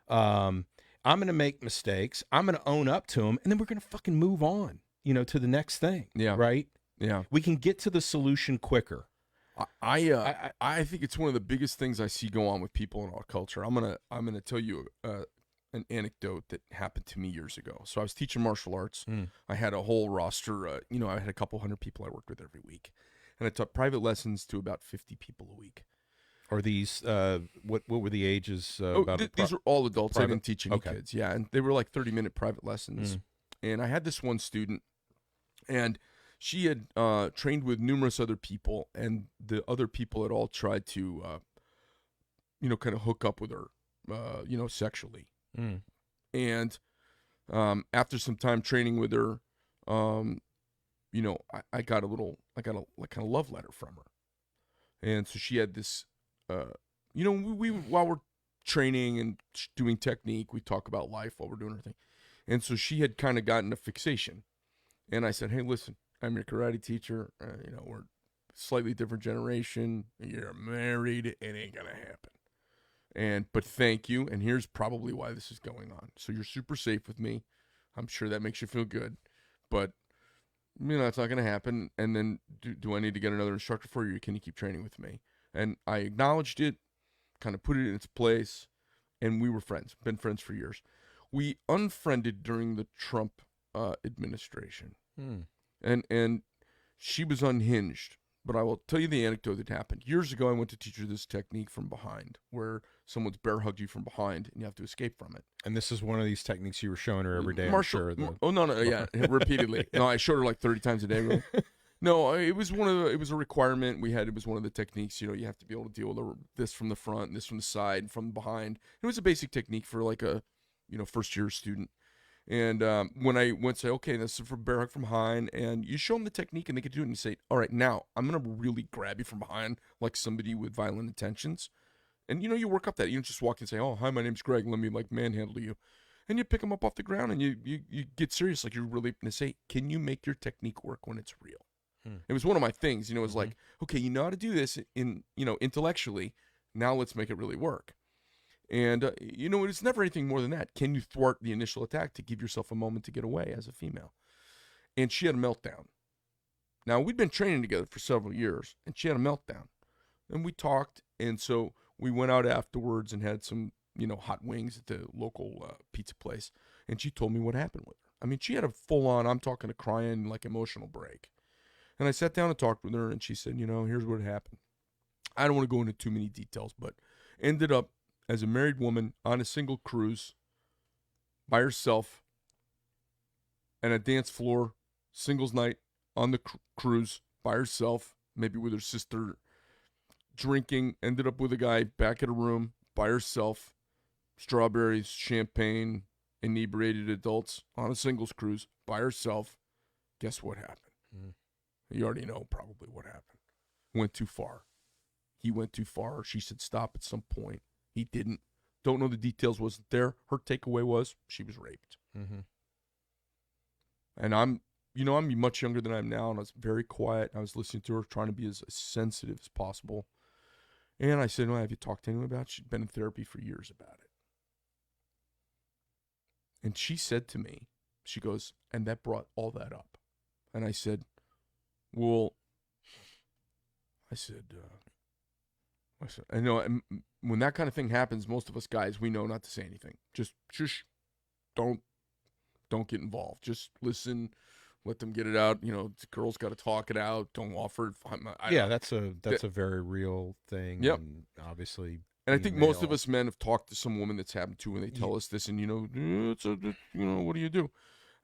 I'm going to make mistakes. I'm going to own up to them, and then we're going to fucking move on, to the next thing. Yeah. Right? Yeah. We can get to the solution quicker. I think it's one of the biggest things I see go on with people in our culture. I'm gonna tell you an anecdote that happened to me years ago. So I was teaching martial arts. I had a whole roster. I had a couple hundred people I worked with every week, and I taught private lessons to about 50 people a week. Are these what were the ages? These were all adults. Private? I didn't teach any kids. Yeah, and they were like 30-minute private lessons. And I had this one student, and she had trained with numerous other people, and the other people had all tried to, kind of hook up with her, sexually. Mm. And after some time training with her, I got a kind of love letter from her. And so she had this, we while we're training and doing technique, we talk about life while we're doing our thing. And so she had kind of gotten a fixation. And I said, hey, listen, I'm your karate teacher. We're a slightly different generation. You're married. It ain't going to happen. But thank you. And here's probably why this is going on. So you're super safe with me. I'm sure that makes you feel good. But, it's not going to happen. And then do I need to get another instructor for you? Or can you keep training with me? And I acknowledged it, kind of put it in its place. And we were friends, been friends for years. We unfriended during the Trump administration. And she was unhinged. But I will tell you the anecdote that happened. Years ago, I went to teach her this technique from behind, where someone's bear hugged you from behind, and you have to escape from it. And this is one of these techniques you were showing her every day, Marshall, I'm sure. Oh, no, yeah, repeatedly. No, I showed her like 30 times a day. Really. No, it was it was a requirement we had. It was one of the techniques, you have to be able to deal with this from the front, and this from the side, and from behind. It was a basic technique for like a, first-year student. And when I went to say, okay, this is for bear hug from behind, and you show them the technique and they can do it, and you say, all right, now I'm going to really grab you from behind like somebody with violent intentions. And, you work up that. You don't just walk and say, oh, hi, my name's Greg. Let me, manhandle you. And you pick them up off the ground, and you get serious, like you're really going to say, can you make your technique work when it's real? It was one of my things, it was like, okay, you know how to do this intellectually. Now let's make it really work. And, it's never anything more than that. Can you thwart the initial attack to give yourself a moment to get away as a female? And she had a meltdown. Now, we'd been training together for several years, and she had a meltdown. And we talked, and so we went out afterwards and had some, hot wings at the local pizza place. And she told me what happened with her. I mean, she had a full-on, I'm talking a crying, emotional break. And I sat down and talked with her, and she said, here's what happened. I don't want to go into too many details, but ended up as a married woman on a single cruise by herself and a dance floor, singles night on the cruise by herself, maybe with her sister, drinking, ended up with a guy back at a room by herself, strawberries, champagne, inebriated adults on a singles cruise by herself. Guess what happened? You already know probably what happened. Went too far. He went too far. She said stop at some point. He didn't. Don't know the details. Wasn't there. Her takeaway was she was raped. And I'm much younger than I am now, and I was very quiet. I was listening to her, trying to be as sensitive as possible. And I said, well, have you talked to anyone about it? She'd been in therapy for years about it. And she said to me, she goes, and that brought all that up. And I said, well, I know when that kind of thing happens, most of us guys, we know not to say anything. Just shush. Don't get involved. Just listen. Let them get it out. The girl's got to talk it out. Don't offer. That's a very real thing. Yep. And obviously, and I think most of us men have talked to some woman that's happened to, and they tell us this, and what do you do?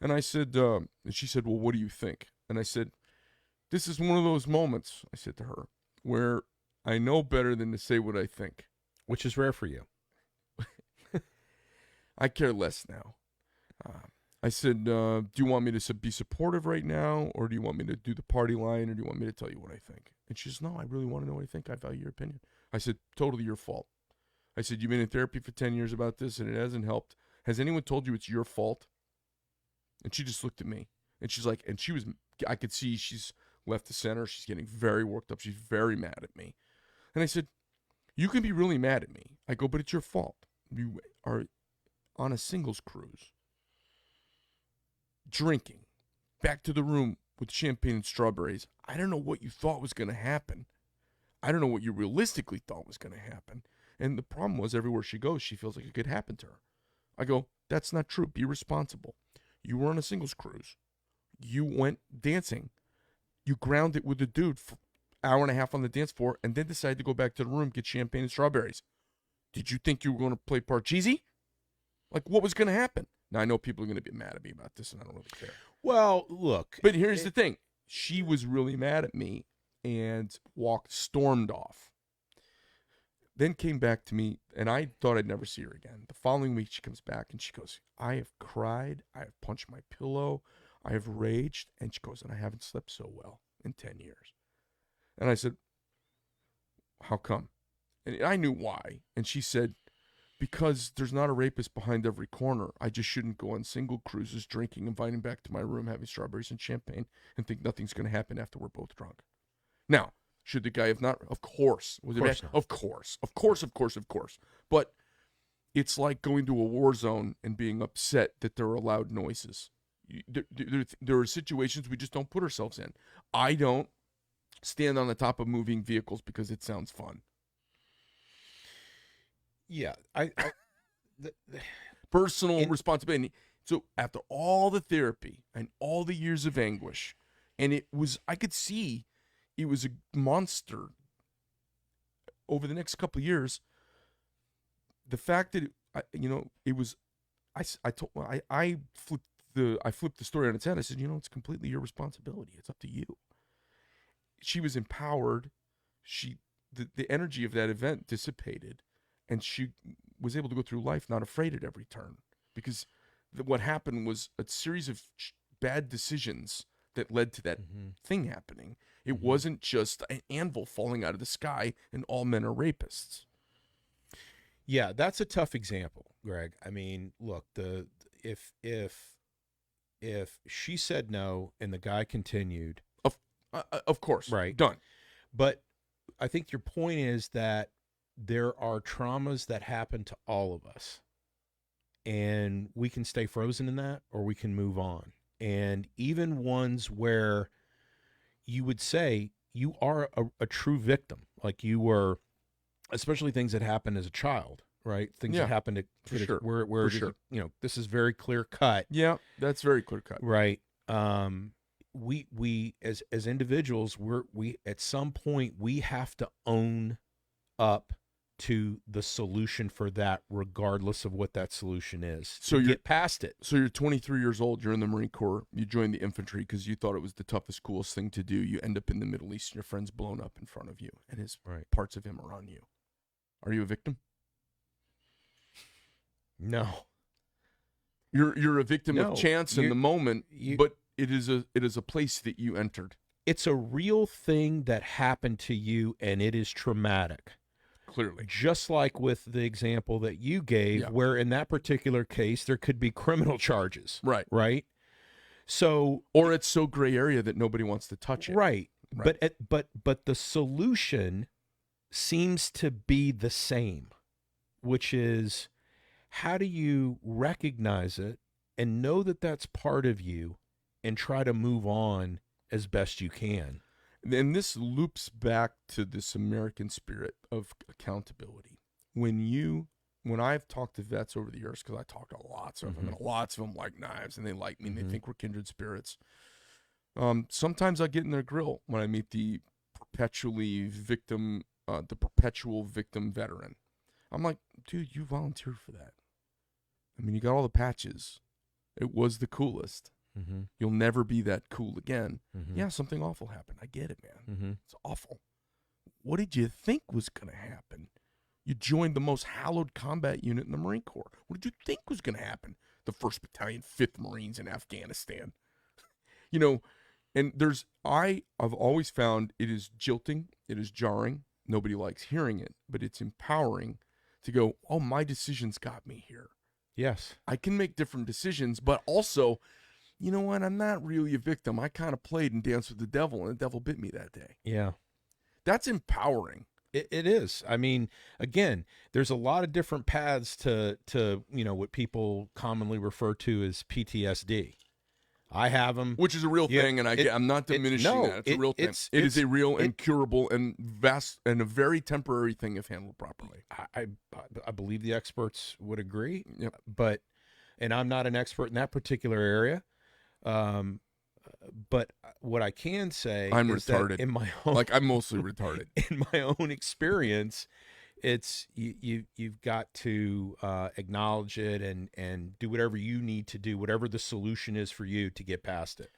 And I said, and she said, well, what do you think? And I said, this is one of those moments, I said to her, where I know better than to say what I think. Which is rare for you. I care less now. I said, do you want me to be supportive right now, or do you want me to do the party line, or do you want me to tell you what I think? And she says, no, I really want to know what I think. I value your opinion. I said, totally your fault. I said, you've been in therapy for 10 years about this, and it hasn't helped. Has anyone told you it's your fault? And she just looked at me, and she's like, I could see she's left the center. She's getting very worked up. She's very mad at me. And I said, you can be really mad at me. I go, but it's your fault. You are on a singles cruise, drinking, back to the room with champagne and strawberries. I don't know what you thought was going to happen. I don't know what you realistically thought was going to happen. And the problem was, everywhere she goes, she feels like it could happen to her. I go, that's not true. Be responsible. You were on a singles cruise. You went dancing. You grounded with a dude for an hour and a half on the dance floor, and then decided to go back to the room, get champagne and strawberries. Did you think you were going to play Parcheesi? Like, what was going to happen? Now, I know people are going to be mad at me about this, and I don't really care. Well, look. But here's the thing. she was really mad at me and stormed off. Then came back to me, and I thought I'd never see her again. The following week, she comes back, and she goes, I have cried, I have punched my pillow, I have raged, and she goes, and I haven't slept so well in 10 years. And I said, how come? And I knew why. And she said, because there's not a rapist behind every corner. I just shouldn't go on single cruises, drinking, inviting back to my room, having strawberries and champagne, and think nothing's going to happen after we're both drunk. Now, should the guy have not? Of course. Was it bad? Of course. But it's like going to a war zone and being upset that there are loud noises. There are situations we just don't put ourselves in. I don't stand on the top of moving vehicles because it sounds fun. Yeah. Personal responsibility. So after all the therapy and all the years of anguish, and I could see it was a monster over the next couple of years. The fact that I flipped the story on its head. I said, it's completely your responsibility. It's up to you. She was empowered. The energy of that event dissipated, and she was able to go through life not afraid at every turn, because what happened was a series of bad decisions that led to that thing happening. It wasn't just an anvil falling out of the sky and all men are rapists. Yeah, that's a tough example, Greg. I mean, look, if she said no and the guy continued, of course, right, done. But I think your point is that there are traumas that happen to all of us, and we can stay frozen in that, or we can move on. And even ones where you would say you are a true victim, like you were, especially things that happened as a child, right? Things that happened to for sure. Where sure. This is very clear cut. Yeah, that's very clear cut. Right. We as individuals, we at some point we have to own up to the solution for that, regardless of what that solution is. So you get past it. So you're 23 years old. You're in the Marine Corps. You joined the infantry because you thought it was the toughest, coolest thing to do. You end up in the Middle East, and your friend's blown up in front of you, and parts of him are on you. Are you a victim? No. You're a victim of chance in the moment, but it is a place that you entered. It's a real thing that happened to you, and it is traumatic. Clearly. Just like with the example that you gave, where in that particular case, there could be criminal charges. Right. Right? So, or it's so gray area that nobody wants to touch it. Right. But the solution seems to be the same, which is, how do you recognize it and know that that's part of you and try to move on as best you can? And this loops back to this American spirit of accountability. When I've talked to vets over the years, because I talk to lots of them, and lots of them like knives, and they like me, and they think we're kindred spirits. Sometimes I get in their grill when I meet the perpetual victim veteran. I'm like, dude, you volunteered for that. I mean, you got all the patches. It was the coolest. You'll never be that cool again. Yeah, something awful happened. I get it, man. It's awful. What did you think was going to happen? You joined the most hallowed combat unit in the Marine Corps. What did you think was going to happen? The 1st Battalion, 5th Marines in Afghanistan. And I've always found it is jilting. It is jarring. Nobody likes hearing it, but it's empowering to go, oh, my decisions got me here. Yes. I can make different decisions, but also, you know what? I'm not really a victim. I kind of played and danced with the devil, and the devil bit me that day. Yeah. That's empowering. It is. I mean, again, there's a lot of different paths to what people commonly refer to as PTSD. I have them. Which is a real thing, and I'm not diminishing that. It's a real thing. It is a real and curable and vast and a very temporary thing if handled properly. I believe the experts would agree. Yep. And I'm not an expert in that particular area. But what I can say I'm is retarded. That in my own, I'm mostly retarded. In my own experience, it's you've got to acknowledge it and do whatever you need to do, whatever the solution is for you to get past it.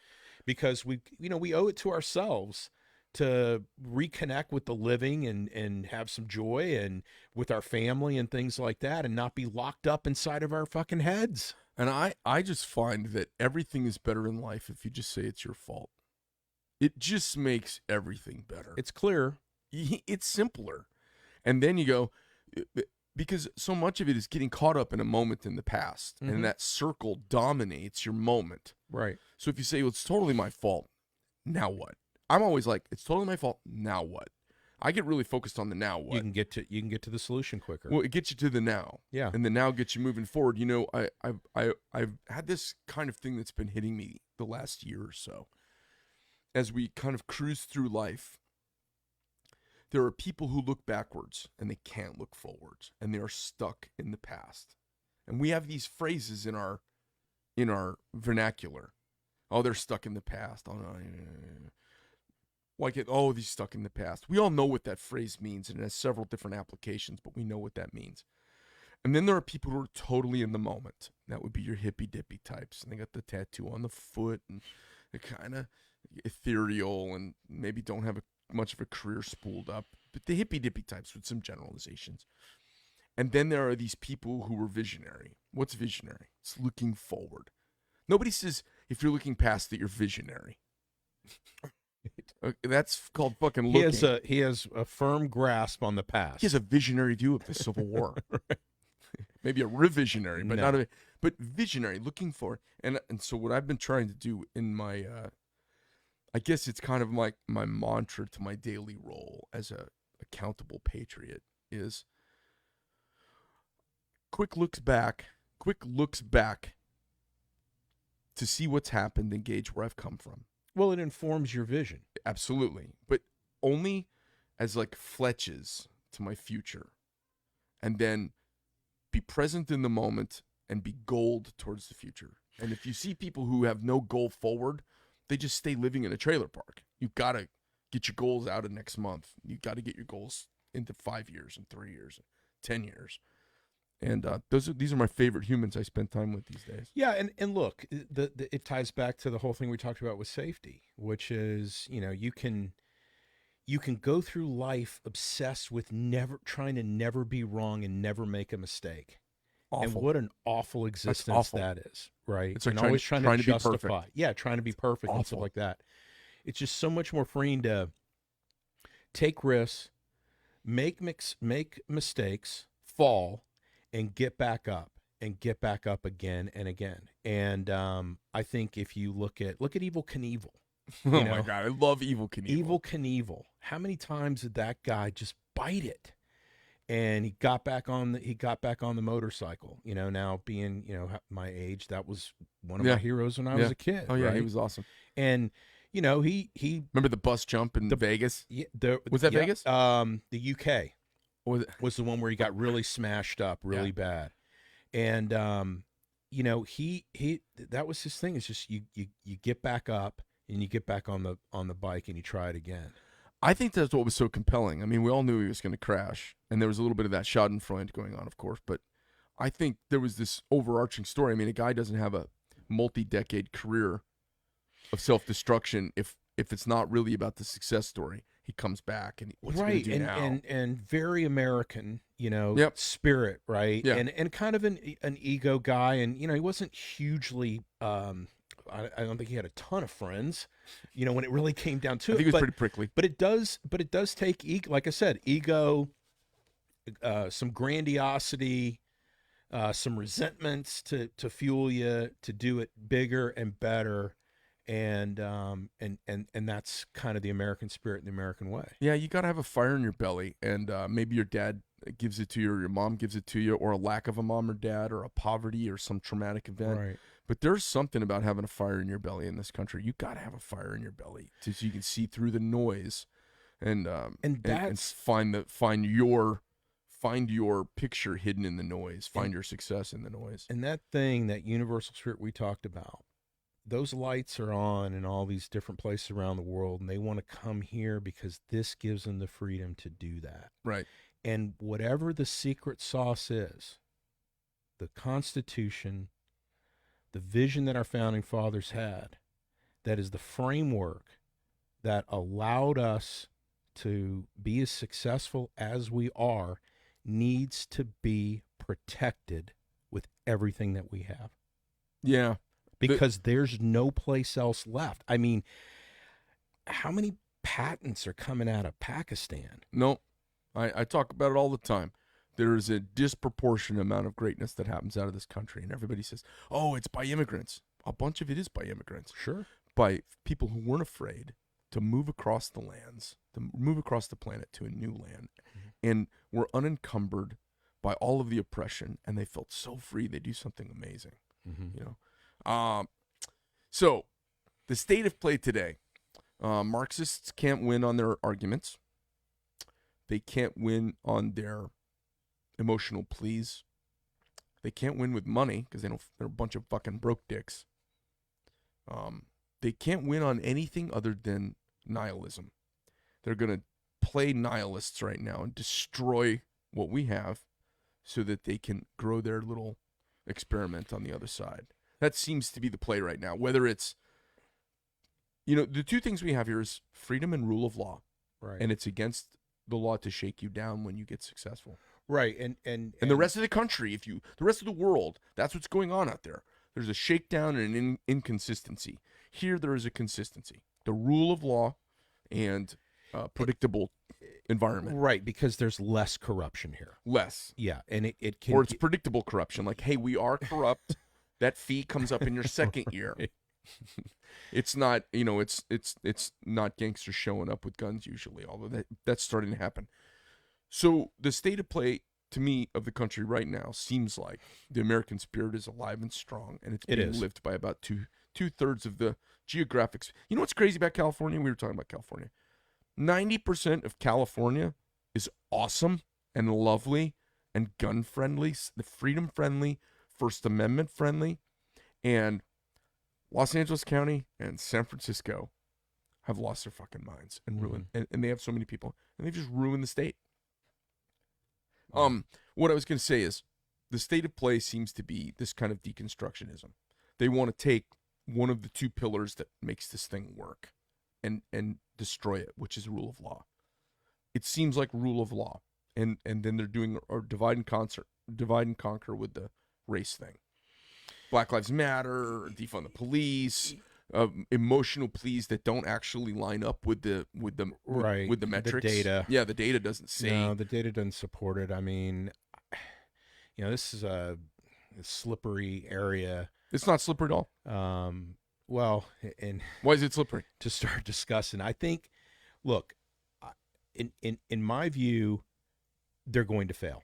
because we owe it to ourselves to reconnect with the living and have some joy and with our family and things like that, and not be locked up inside of our fucking heads. And I just find that everything is better in life if you just say it's your fault. It just makes everything better. It's clear. It's simpler. And then you go, because so much of it is getting caught up in a moment in the past, and that circle dominates your moment. Right. So if you say, well, it's totally my fault, now what? I'm always like, it's totally my fault, now what? I get really focused on the now what. You can get to the solution quicker. Well, it gets you to the now. Yeah. And the now gets you moving forward. You know, I've had this kind of thing that's been hitting me the last year or so. As we kind of cruise through life, there are people who look backwards and they can't look forwards, and they are stuck in the past. And we have these phrases in our vernacular. Oh, they're stuck in the past. Oh, no. Like it, oh, he's stuck in the past. We all know what that phrase means, and it has several different applications, but we know what that means. And then there are people who are totally in the moment. That would be your hippy-dippy types, and they got the tattoo on the foot, and they're kind of ethereal, and maybe don't have much of a career spooled up, but the hippy-dippy types with some generalizations. And then there are these people who are visionary. What's visionary? It's looking forward. Nobody says, if you're looking past it, you're visionary. That's called fucking looking. He has a firm grasp on the past. He has a visionary view of the Civil War. Right. Maybe a revisionary, but but visionary, looking forward. And so what I've been trying to do in my, I guess it's kind of like my mantra to my daily role as a accountable patriot is quick looks back to see what's happened and gauge where I've come from. Well, it informs your vision. Absolutely. But only as like fletches to my future. And then be present in the moment and be goaled towards the future. And if you see people who have no goal forward, they just stay living in a trailer park. You've got to get your goals out of next month. You've got to get your goals into 5 years and 3 years and 10 years. And these are my favorite humans I spend time with these days. Yeah, and look, it ties back to the whole thing we talked about with safety, which is, you can go through life obsessed with trying to never be wrong and never make a mistake. Awful. And what an awful existence that is, right? It's like always trying to justify. Be perfect. Yeah, trying to be perfect and stuff like that. It's just so much more freeing to take risks, make mistakes, fall, and get back up again and again. And I think if you look at Evel Knievel. Oh my God, I love Evel Knievel. Evel Knievel. How many times did that guy just bite it? And he got back on the motorcycle. Now being my age, that was one of my heroes when I was a kid. Oh yeah, right? He was awesome. And he remember the bus jump in Vegas? Yeah, was that Vegas? The UK was the one where he got really smashed up really bad. And he that was his thing. It's just you get back up and you get back on the bike and you try it again. I think that's what was so compelling. I mean, we all knew he was going to crash, and there was a little bit of that schadenfreude going on, of course, but I think there was this overarching story. I mean, a guy doesn't have a multi-decade career of self-destruction if it's not really about the success story. He comes back, and what's he going to do now? And very American, spirit, right? Yeah. And kind of an ego guy, and he wasn't hugely. I don't think he had a ton of friends, when it really came down to it. I think it was pretty prickly. But it does take like I said, ego, some grandiosity, some resentments to fuel you to do it bigger and better. And that's kind of the American spirit and the American way. Yeah, you got to have a fire in your belly, and maybe your dad gives it to you, or your mom gives it to you, or a lack of a mom or dad, or a poverty or some traumatic event. Right. But there's something about having a fire in your belly in this country. You got to have a fire in your belly so you can see through the noise, and find your picture hidden in the noise. Find your success in the noise. And that universal spirit we talked about, those lights are on in all these different places around the world, and they want to come here because this gives them the freedom to do that. Right. And whatever the secret sauce is, the Constitution, the vision that our founding fathers had, that is the framework that allowed us to be as successful as we are needs to be protected with everything that we have. Yeah. Because there's no place else left. I mean, how many patents are coming out of Pakistan? No, I talk about it all the time. There is a disproportionate amount of greatness that happens out of this country, and everybody says, oh, it's by immigrants. A bunch of it is by immigrants. Sure. By people who weren't afraid to move across the lands, to move across the planet to a new land, and were unencumbered by all of the oppression, and they felt so free they do something amazing. You know, so the state of play today, Marxists can't win on their arguments. They can't win on their emotional pleas. They can't win with money because they're a bunch of fucking broke dicks. They can't win on anything other than nihilism. They're gonna play nihilists right now and destroy what we have so that they can grow their little experiment on the other side. That seems to be the play right now. Whether it's, the two things we have here is freedom and rule of law. Right. And it's against the law to shake you down when you get successful. Right. And the rest of the country, the rest of the world, that's what's going on out there. There's a shakedown and an inconsistency. Here there is a consistency. The rule of law and predictable environment. Right, because there's less corruption here. Less. Yeah, and it can... Or it's predictable corruption. Like, hey, we are corrupt. That fee comes up in your second year. It's not, it's not gangsters showing up with guns usually, although that's starting to happen. So the state of play, to me, of the country right now seems like the American spirit is alive and strong, and it's being lived by about two-thirds of the geographics. You know what's crazy about California? We were talking about California. 90% of California is awesome and lovely and gun-friendly, the freedom-friendly, First Amendment-friendly, and Los Angeles County and San Francisco have lost their fucking minds and ruined, and they have so many people, and they've just ruined the state. What I was going to say is the state of play seems to be this kind of deconstructionism. They want to take one of the two pillars that makes this thing work and destroy it, which is rule of law. It seems like rule of law. And then they're doing a divide and conquer with the race thing. Black Lives Matter, defund the police, emotional pleas that don't actually line up with the metrics. The data. Yeah, the data doesn't say. No, the data doesn't support it. I mean, this is a slippery area. It's not slippery at all. Well, and why is it slippery? To start discussing, I think, look, in my view, they're going to fail.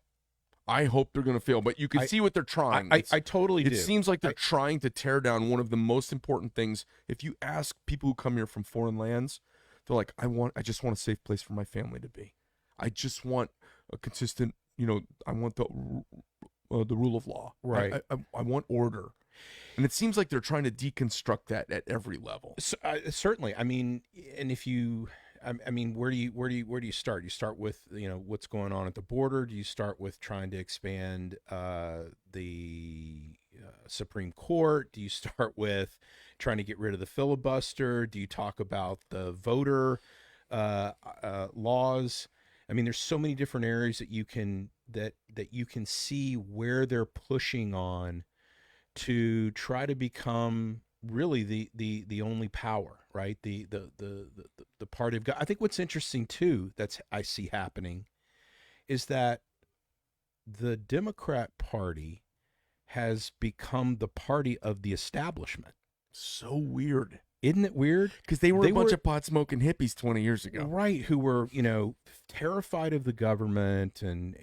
I hope they're going to fail, but you can see what they're trying. I totally do. It seems like they're trying to tear down one of the most important things. If you ask people who come here from foreign lands, they're like, I just want a safe place for my family to be. I just want a consistent, I want the rule of law. Right. I want order. And it seems like they're trying to deconstruct that at every level. So, certainly. I mean, and if you... I mean, where do you start? You start with what's going on at the border. Do you start with trying to expand the Supreme Court? Do you start with trying to get rid of the filibuster? Do you talk about the voter laws? I mean, there's so many different areas that you can see where they're pushing on to try to become really the only power, right? The party of God. I think what's interesting too I see happening is that the Democrat Party has become the party of the establishment. So weird. Isn't it weird? Because they were a bunch of pot-smoking hippies 20 years ago. Right, who were, terrified of the government and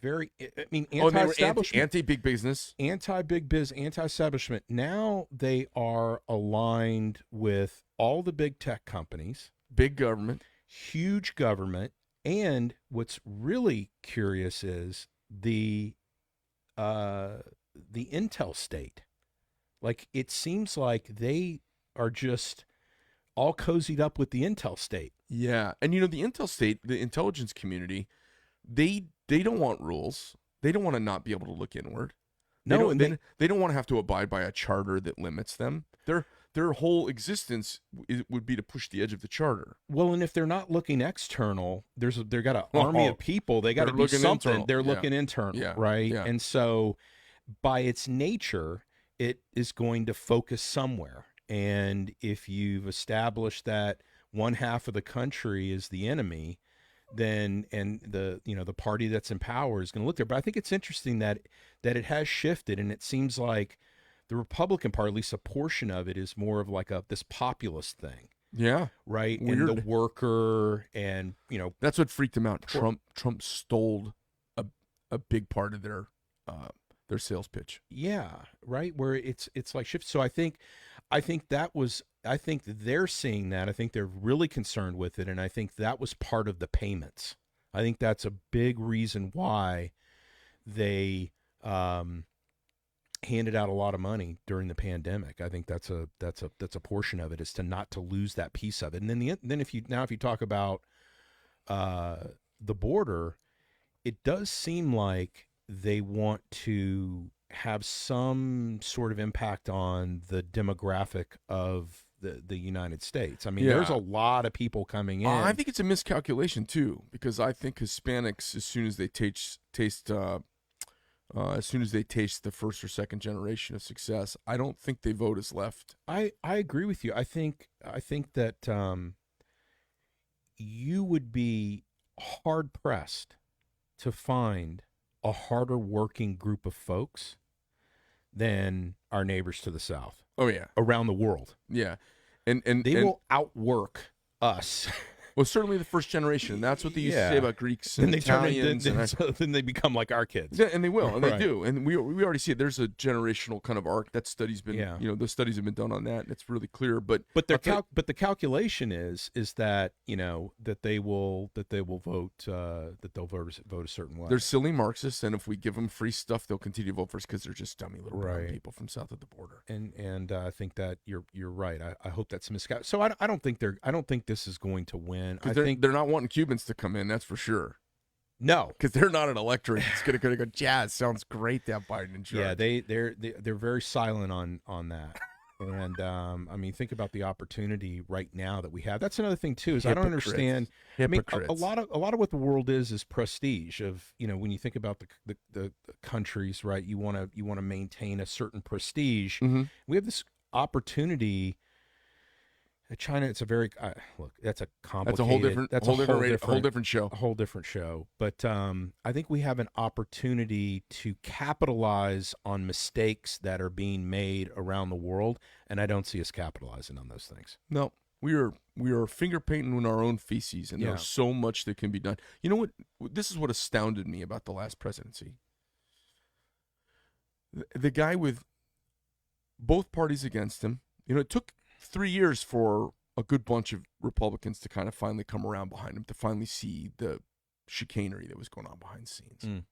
very, anti-establishment. Anti-big business. Anti-big biz, anti-establishment. Now they are aligned with all the big tech companies. Big government. Huge government. And what's really curious is the intel state. Like, it seems like they are just all cozied up with the intel state. Yeah. And the intel state, the intelligence community, they don't want rules. They don't want to not be able to look inward. They don't want to have to abide by a charter that limits them. They're their whole existence would be to push the edge of the charter. Well, and if they're not looking external, they've got an army of people. They got to do something. Internal. They're looking internal, right? Yeah. And so, by its nature, it is going to focus somewhere. And if you've established that one half of the country is the enemy, then the party that's in power is going to look there. But I think it's interesting that it has shifted, and it seems like the Republican Party, at least a portion of it, is more of like this populist thing. Yeah. Right. Weird. And the worker, and that's what freaked them out. Trump stole a big part of their sales pitch. Yeah. Right. Where it's like shift. So I think they're seeing that. I think they're really concerned with it. And I think that was part of the payments. I think that's a big reason why they handed out a lot of money during the pandemic. I think that's a portion of it, is to lose that piece of it. And then if you talk about the border, it does seem like they want to have some sort of impact on the demographic of the United States. I mean, there's a lot of people coming in. I think it's a miscalculation too, because I think Hispanics, as soon as they taste the first or second generation of success, I don't think they vote as left. I agree with you. I think that you would be hard pressed to find a harder working group of folks than our neighbors to the south. Oh yeah, around the world. Yeah, and they will outwork us. Well, certainly the first generation, and that's what they used to say about Greeks and Italians. Then they become like our kids. Yeah, and they will, and they do, and we already see it. There's a generational kind of arc. That study's been, the studies have been done on that, and it's really clear. But the calculation is that that they will vote that they'll vote a certain way. They're silly Marxists, and if we give them free stuff, they'll continue to vote for us because they're just dummy little brown people from south of the border. And I think that you're right. I hope that's miscalculated. So I don't think this is going to win. I think they're not wanting Cubans to come in. That's for sure. No, because they're not an electorate. It's gonna go. Yeah, it sounds great to have Biden in charge. Yeah, they're very silent on that. And I mean, think about the opportunity right now that we have. That's another thing too. Is I don't understand. Hypocrites. I mean, a lot of what the world is prestige. Of when you think about the countries, right? You want to maintain a certain prestige. Mm-hmm. We have this opportunity. China, it's a very look. That's a complicated. That's a whole different show. A whole different show. But I think we have an opportunity to capitalize on mistakes that are being made around the world, and I don't see us capitalizing on those things. No, we are finger painting in our own feces, and there's so much that can be done. You know what? This is what astounded me about the last presidency. The guy with both parties against him. It took 3 years for a good bunch of Republicans to kind of finally come around behind him, to finally see the chicanery that was going on behind the scenes. Mm.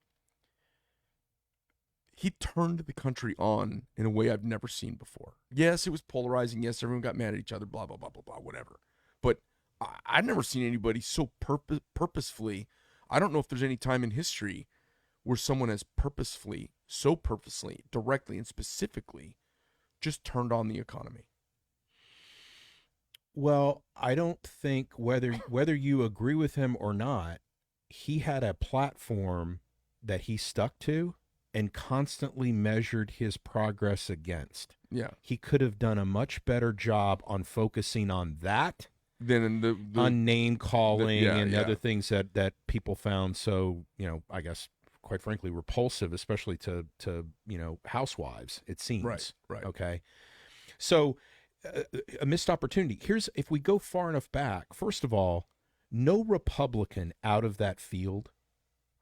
He turned the country on in a way I've never seen before. Yes, it was polarizing. Yes, everyone got mad at each other, blah, blah, blah, blah, blah, whatever. But I've never seen anybody so purposefully. I don't know if there's any time in history where someone has purposefully, directly and specifically just turned on the economy. Well, I don't think whether you agree with him or not, he had a platform that he stuck to and constantly measured his progress against. Yeah. He could have done a much better job on focusing on that than on name calling and other things that people found so, I guess, quite frankly, repulsive, especially to housewives, it seems. Right. Okay. So a missed opportunity. If we go far enough back, first of all, no Republican out of that field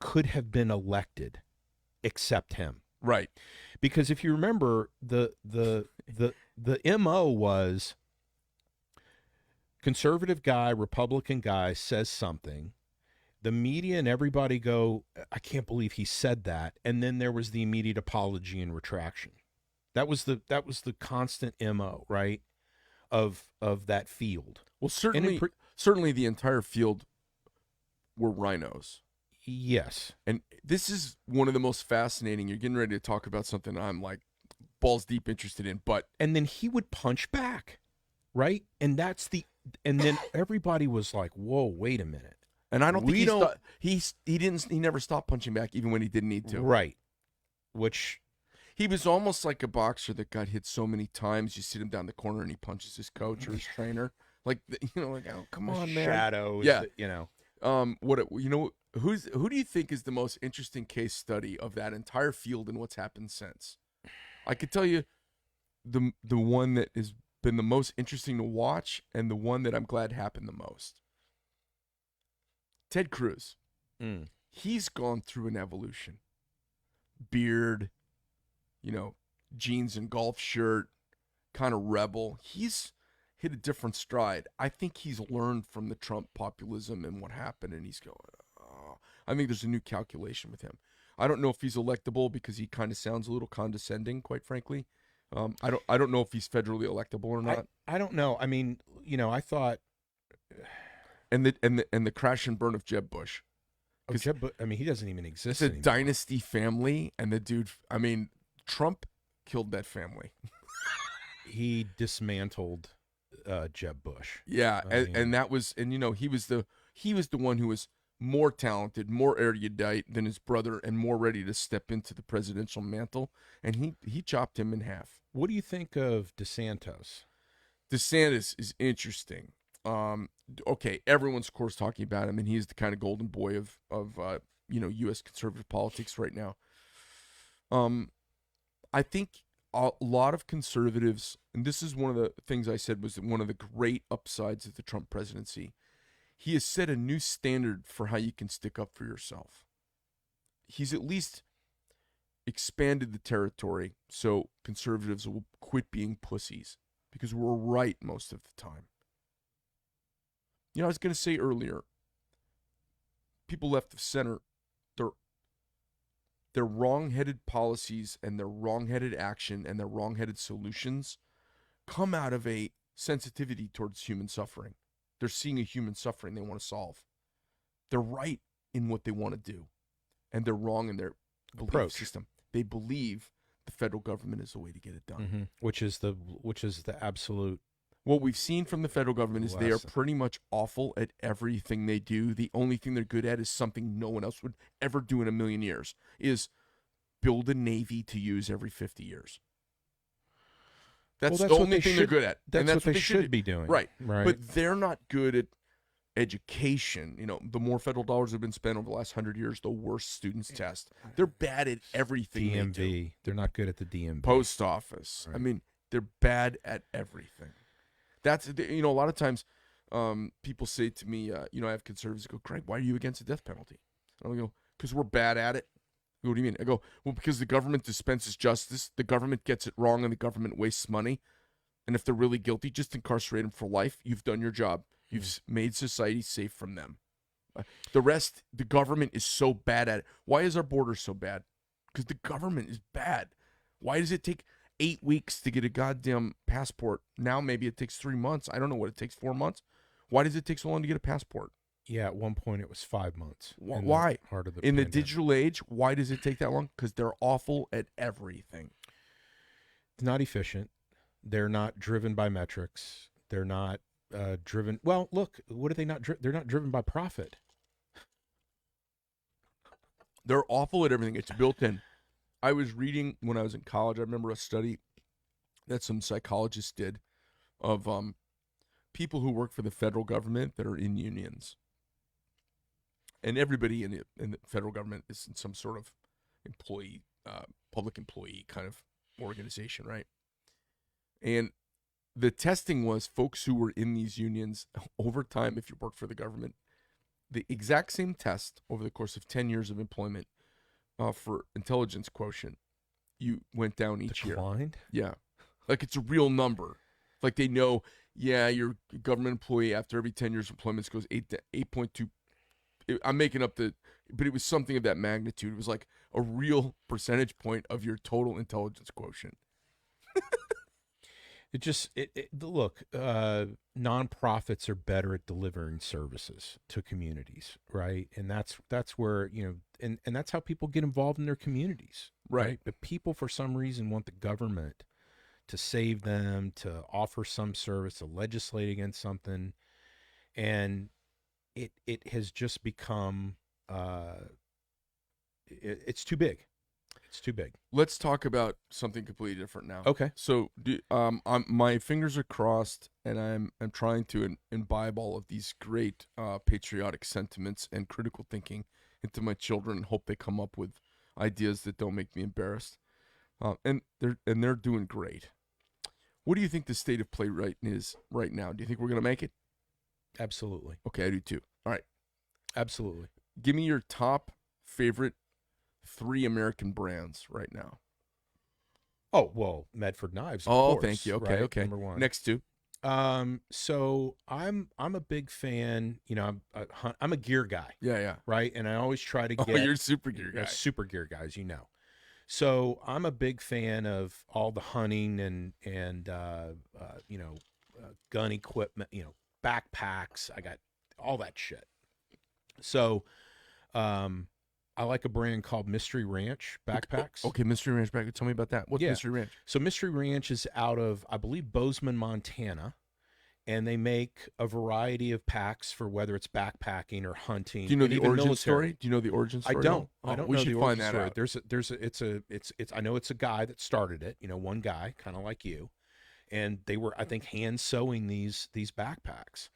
could have been elected except him. Right. Because if you remember, the MO was conservative guy, Republican guy says something. The media and everybody go, I can't believe he said that. And then there was the immediate apology and retraction. That was the constant MO, right? Of that field. Well, certainly the entire field were rhinos. Yes. And this is one of the most fascinating. You're getting ready to talk about something I'm like balls deep interested in. But and then he would punch back, right? And then everybody was like, "Whoa, wait a minute." And I don't think he never stopped punching back even when he didn't need to. Right. Which he was almost like a boxer that got hit so many times. You sit him down the corner and he punches his coach or his trainer. Like, like, oh, come on, man. Shadows. Yeah. Who do you think is the most interesting case study of that entire field and what's happened since? I could tell you the one that has been the most interesting to watch and the one that I'm glad happened the most. Ted Cruz. He's gone through an evolution. Beard, jeans and golf shirt, kind of rebel. He's hit a different stride. I think he's learned from the Trump populism and what happened, and he's going, I think there's a new calculation with him. I don't know if he's electable because he kind of sounds a little condescending, quite frankly. I don't know if he's federally electable or not. I don't know. I mean, I thought and the crash and burn of Jeb Bush. Jeb Bush, I mean, he doesn't even exist It's a anymore. dynasty family, and the dude, I mean, Trump killed that family. He dismantled Jeb Bush. Yeah, and that was, and he was the one who was more talented, more erudite than his brother, and more ready to step into the presidential mantle. And he chopped him in half. What do you think of DeSantis? DeSantis is interesting. Okay, everyone's of course talking about him, and he's the kind of golden boy of U.S. conservative politics right now. I think a lot of conservatives, and this is one of the things I said was one of the great upsides of the Trump presidency. He has set a new standard for how you can stick up for yourself. He's at least expanded the territory so conservatives will quit being pussies, because we're right most of the time. I was going to say earlier, people left of center, their wrong-headed policies and their wrong-headed action and their wrong-headed solutions come out of a sensitivity towards human suffering. They're seeing a human suffering they want to solve. They're right in what they want to do, and they're wrong in their belief system. They believe the federal government is the way to get it done. Which is the absolute. What we've seen from the federal government is they are pretty much awful at everything they do. The only thing they're good at is something no one else would ever do in a million years, is build a navy to use every 50 years. That's the only thing they're good at. That's what they should be doing. Right. But they're not good at education. The more federal dollars have been spent over the last 100 years, the worse students test. They're bad at everything they do. They're not good at the DMV. Post office. Right. I mean, they're bad at everything. That's, a lot of times people say to me, I have conservatives go, Craig, why are you against the death penalty? And I go, because we're bad at it. I go, what do you mean? I go, well, because the government dispenses justice, the government gets it wrong, and the government wastes money. And if they're really guilty, just incarcerate them for life. You've done your job. You've made society safe from them. The rest, the government is so bad at it. Why is our border so bad? Because the government is bad. Why does it take 8 weeks to get a goddamn passport? Now maybe it takes 3 months. I don't know what it takes, 4 months. Why does it take so long to get a passport? Yeah, at one point it was 5 months. Why? In the digital age, why does it take that long? Because they're awful at everything. It's not efficient. They're not driven by metrics. They're not driven. Well, look, what are they not? They're not driven by profit. They're awful at everything. It's built in. I was reading when I was in college. I remember a study that some psychologists did of people who work for the federal government that are in unions. And everybody in the federal government is in some sort of employee, public employee kind of organization, right? And the testing was folks who were in these unions over time, if you work for the government, the exact same test over the course of 10 years of employment for intelligence quotient, you went down each Declined? year. Yeah. Like it's a real number. Like they know, yeah, you're a government employee after every 10 years of employment goes 8.2. I'm making up but it was something of that magnitude. It was like a real percentage point of your total intelligence quotient. Look, nonprofits are better at delivering services to communities, right? And that's where, and that's how people get involved in their communities, right? But people, for some reason, want the government to save them, to offer some service, to legislate against something, and it has just become it's too big. It's too big. Let's talk about something completely different now. Okay. So, my fingers are crossed, and I'm trying to imbibe all of these great patriotic sentiments and critical thinking into my children, and hope they come up with ideas that don't make me embarrassed. And they're doing great. What do you think the state of play is right now? Do you think we're gonna make it? Absolutely. Okay, I do too. All right. Absolutely. Give me your top favorite 3 American brands right now. Oh, well, Medford knives. Of course, thank you. Okay, right? okay. Number one. Next 2. So I'm a big fan. I'm a gear guy. Yeah. Right, and I always try to get. Oh, you're a super gear guy. Super gear guys, So I'm a big fan of all the hunting and gun equipment. Backpacks. I got all that shit. So, I like a brand called Mystery Ranch backpacks. Okay, Mystery Ranch backpacks. Tell me about that. What's Mystery Ranch? So Mystery Ranch is out of, I believe, Bozeman, Montana, and they make a variety of packs for whether it's backpacking or hunting. Do you know the origin military story? Do you know the origin story? I don't. I don't we know should the find origin that story. out. I know it's a guy that started it. One guy, kind of like you, and they were, I think, hand sewing these backpacks,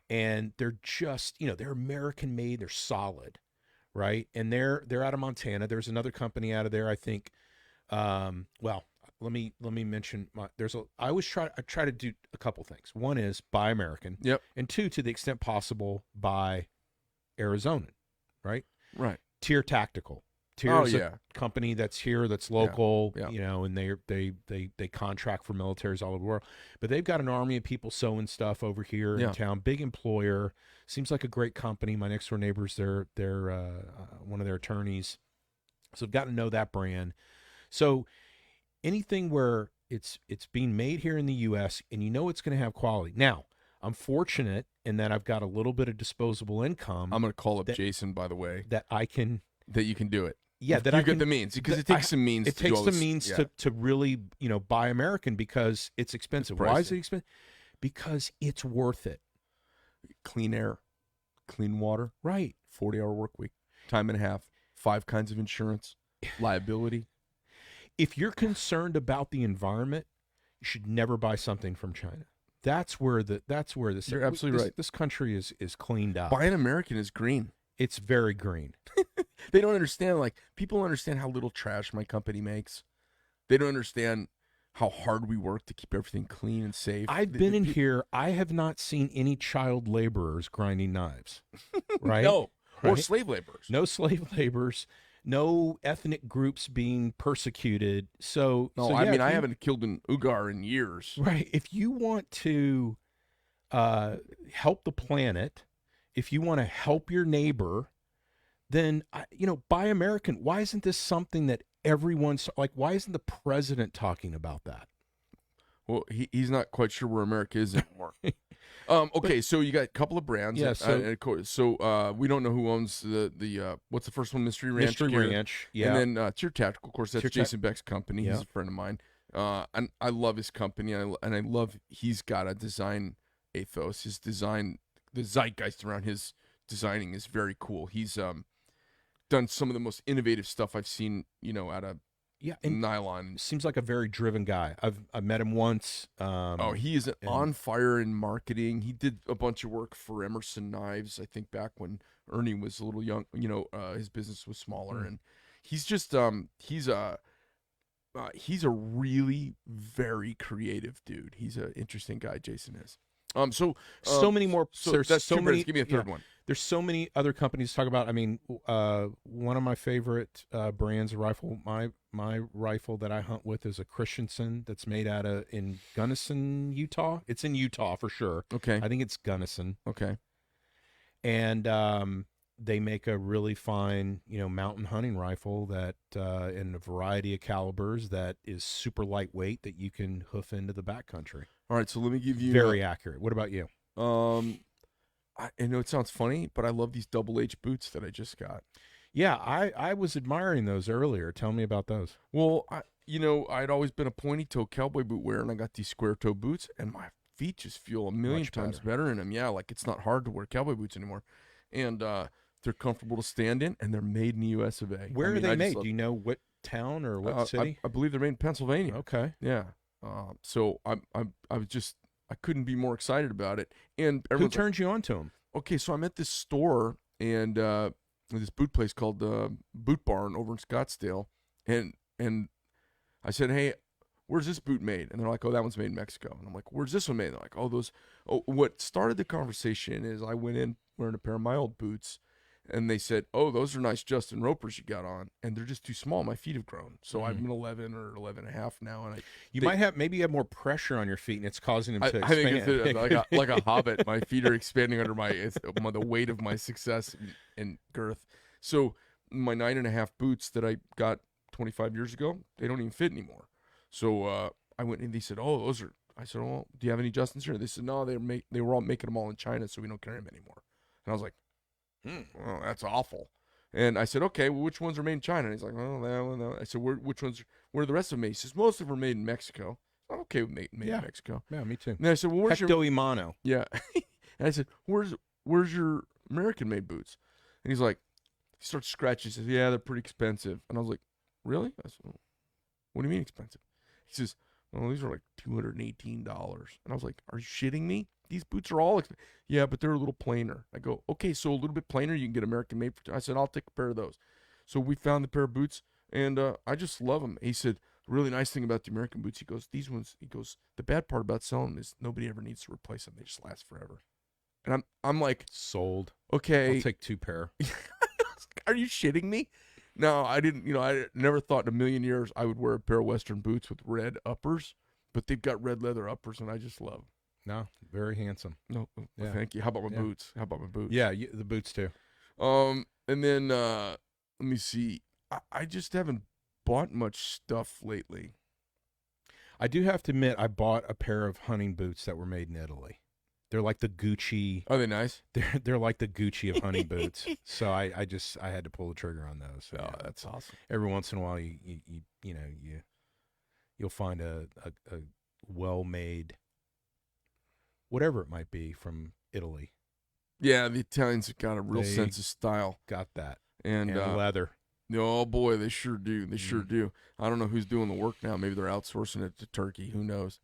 and they're just, they're American made. They're solid. Right, and they're out of Montana. There's another company out of there, I think. Well, let me mention I try to do a couple things. One is buy American. Yep. And 2, to the extent possible, buy Arizonan. Right. Right. Tier Tactical. Tier's a company that's here, that's local. Yeah. And they contract for militaries all over the world. But they've got an army of people sewing stuff over here in town. Big employer. Seems like a great company. My next door neighbors, they're one of their attorneys. So I've got to know that brand. So anything where it's being made here in the U.S. and it's going to have quality. Now, I'm fortunate in that I've got a little bit of disposable income. I'm going to call up Jason, by the way. That you can do it. Yeah, that I get the means, because it takes some means. It takes some means to really buy American, because it's expensive. Why is it expensive? Because it's worth it. Clean air, clean water, right? 40-hour work week, time and a half, 5 kinds of insurance, liability. If you're concerned about the environment, you should never buy something from China. That's where You're absolutely right. This country is cleaned up. Buying American is green. It's very green. They don't understand. People don't understand how little trash my company makes. They don't understand how hard we work to keep everything clean and safe. I've been in here. I have not seen any child laborers grinding knives. Right? No. Right? Or slave laborers. No slave laborers. No ethnic groups being persecuted. I haven't killed an Ugar in years. Right. If you want to help the planet, if you want to help your neighbor, then buy American. Why isn't this something that everyone's why isn't the president talking about that? Well, he's not quite sure where America is anymore. Okay, so you got a couple of brands. Yeah. So we don't know who owns the what's the first one? Mystery Ranch. Mystery Ranch. Yeah. And then Tier Tactical, of course, that's Jason Beck's company. Yeah. He's a friend of mine. And I love his company, and I love he's got a design ethos. His design, the zeitgeist around his designing is very cool. He's done some of the most innovative stuff I've seen, out of nylon. Seems like a very driven guy. I've met him once. He is on fire in marketing. He did a bunch of work for Emerson Knives, I think, back when Ernie was a little young. His business was smaller, and he's just he's a really very creative dude. He's an interesting guy. Jason is. So many more. So that's so many. Give me a third one. There's so many other companies to talk about. I mean, one of my favorite brands of rifle, my rifle that I hunt with is a Christensen that's made in Gunnison, Utah. It's in Utah for sure. Okay. I think it's Gunnison. Okay. And they make a really fine, mountain hunting rifle that in a variety of calibers that is super lightweight that you can hoof into the backcountry. All right, so let me give you very accurate. What about you? I know it sounds funny, but I love these double H boots that I just got. Yeah, I was admiring those earlier. Tell me about those. Well, I'd always been a pointy toe cowboy boot wearer, and I got these square toe boots, and my feet just feel a million times better in them. Yeah, like it's not hard to wear cowboy boots anymore, and they're comfortable to stand in, and they're made in the U.S. of A. Where are they made? Do you know what town or what city? I believe they're made in Pennsylvania. Okay. Yeah. So I couldn't be more excited about it. And who turned you on to them? Okay, so I'm at this store and this boot place called Boot Barn over in Scottsdale, and I said, hey, where's this boot made? And they're like, oh, that one's made in Mexico. And I'm like, where's this one made? And they're like, oh, those. Oh, what started the conversation is I went in wearing a pair of my old boots, and they said, oh, those are nice Justin Ropers you got on, and they're just too small. My feet have grown, so I'm an 11 or 11 and a half now, and maybe you have more pressure on your feet, and it's causing them to expand. I think it's like a hobbit. My feet are expanding under the weight of my success and girth. So my 9.5 boots that I got 25 years ago, they don't even fit anymore. So I went and they said, oh, those are. I said, oh, do you have any Justins here? They said, no, they were all making them all in China, so we don't carry them anymore. And I was like, well, that's awful. And I said, okay, well, which ones are made in China? And he's like, oh, that one, that one. I said, which ones? Where are the rest of them made? He says, most of them are made in Mexico. Okay, made in Mexico. Yeah, me too. And I said, well, where's Hecto Imano? Yeah. And I said, where's your American-made boots? And he's like, he starts scratching. He says, yeah, they're pretty expensive. And I was like, really? I said, well, what do you mean expensive? He says, oh, these are like $218. And I was like, are you shitting me? These boots are all expensive. Yeah, but they're a little plainer. I go, okay, so a little bit plainer, you can get American made. I said, I'll take a pair of those. So we found the pair of boots, and I just love them. He said, the really nice thing about the American boots, he goes, these ones, the bad part about selling them is nobody ever needs to replace them. They just last forever. And I'm like, sold. Okay. I'll take 2 pair. Are you shitting me? No, I didn't. I never thought in a million years I would wear a pair of Western boots with red uppers, but they've got red leather uppers, and I just love. No, very handsome. No, yeah. Thank you. How about my boots? Yeah, the boots too. And then let me see. I just haven't bought much stuff lately. I do have to admit, I bought a pair of hunting boots that were made in Italy. They're like the Gucci. Are they nice? They're like the Gucci of hunting boots. So I had to pull the trigger on those. So, yeah, that's awesome. Every once in a while, you'll find a well-made, whatever it might be, from Italy. Yeah, the Italians have got a real sense of style. Got that. And leather. Oh boy, they sure do. They sure do. I don't know who's doing the work now. Maybe they're outsourcing it to Turkey. Who knows?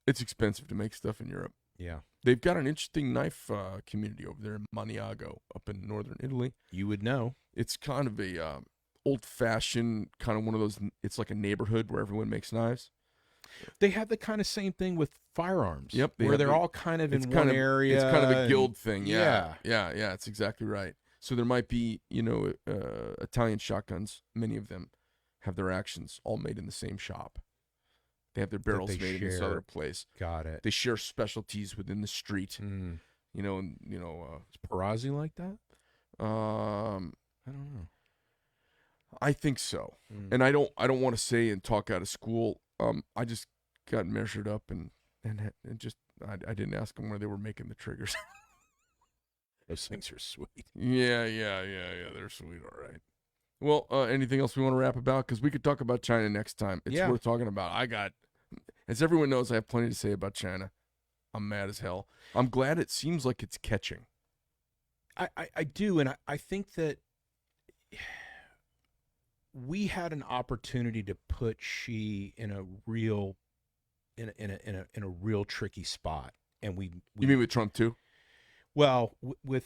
It's expensive to make stuff in Europe. Yeah. They've got an interesting knife community over there in Maniago, up in northern Italy. You would know. It's kind of a old-fashioned, kind of one of those, it's like a neighborhood where everyone makes knives. They have the kind of same thing with firearms. Yep. Where they're all kind of in one area. It's kind of a guild thing. Yeah. It's exactly right. So there might be, Italian shotguns. Many of them have their actions all made in the same shop. They have their barrels made in this other place. Got it. They share specialties within the street. Is Perazzi like that? I don't know. I think so. And I don't want to say and talk out of school. I just got measured up and just I didn't ask them where they were making the triggers. Those things are sweet. Yeah. They're sweet. All right. Well, anything else we want to wrap about? Because we could talk about China next time. It's worth talking about. As everyone knows, I have plenty to say about China. I'm mad as hell. I'm glad it seems like it's catching. I do, and I think that we had an opportunity to put Xi in a real tricky spot, and we you mean with Trump too? Well, I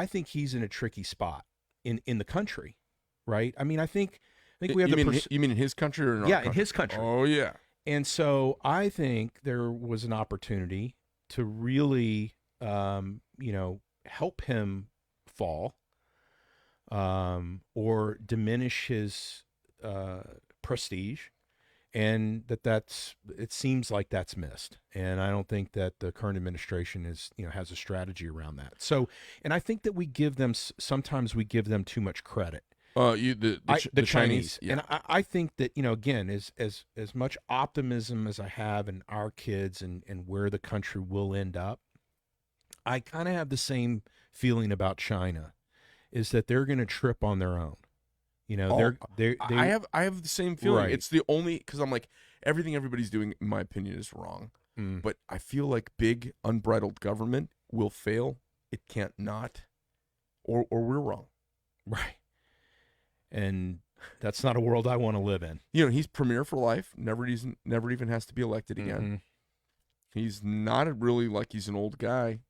think he's in a tricky spot in the country, right? I mean, I think we have you mean in his country or in our country? In his country. Oh yeah. And so I think there was an opportunity to really, help him fall, or diminish his prestige, and it seems like that's missed. And I don't think that the current administration has a strategy around that. So, and I think that sometimes we give them too much credit. The Chinese. Yeah. And I think that, again, as much optimism as I have in our kids and where the country will end up, I kind of have the same feeling about China, is that they're going to trip on their own. I have the same feeling. Right. It's the only, because I'm like, everything everybody's doing, in my opinion, is wrong. But I feel like big unbridled government will fail. It can't not, or we're wrong. Right. And that's not a world I want to live in. He's premier for life. Never even has to be elected again. Mm-hmm. He's not really like he's an old guy.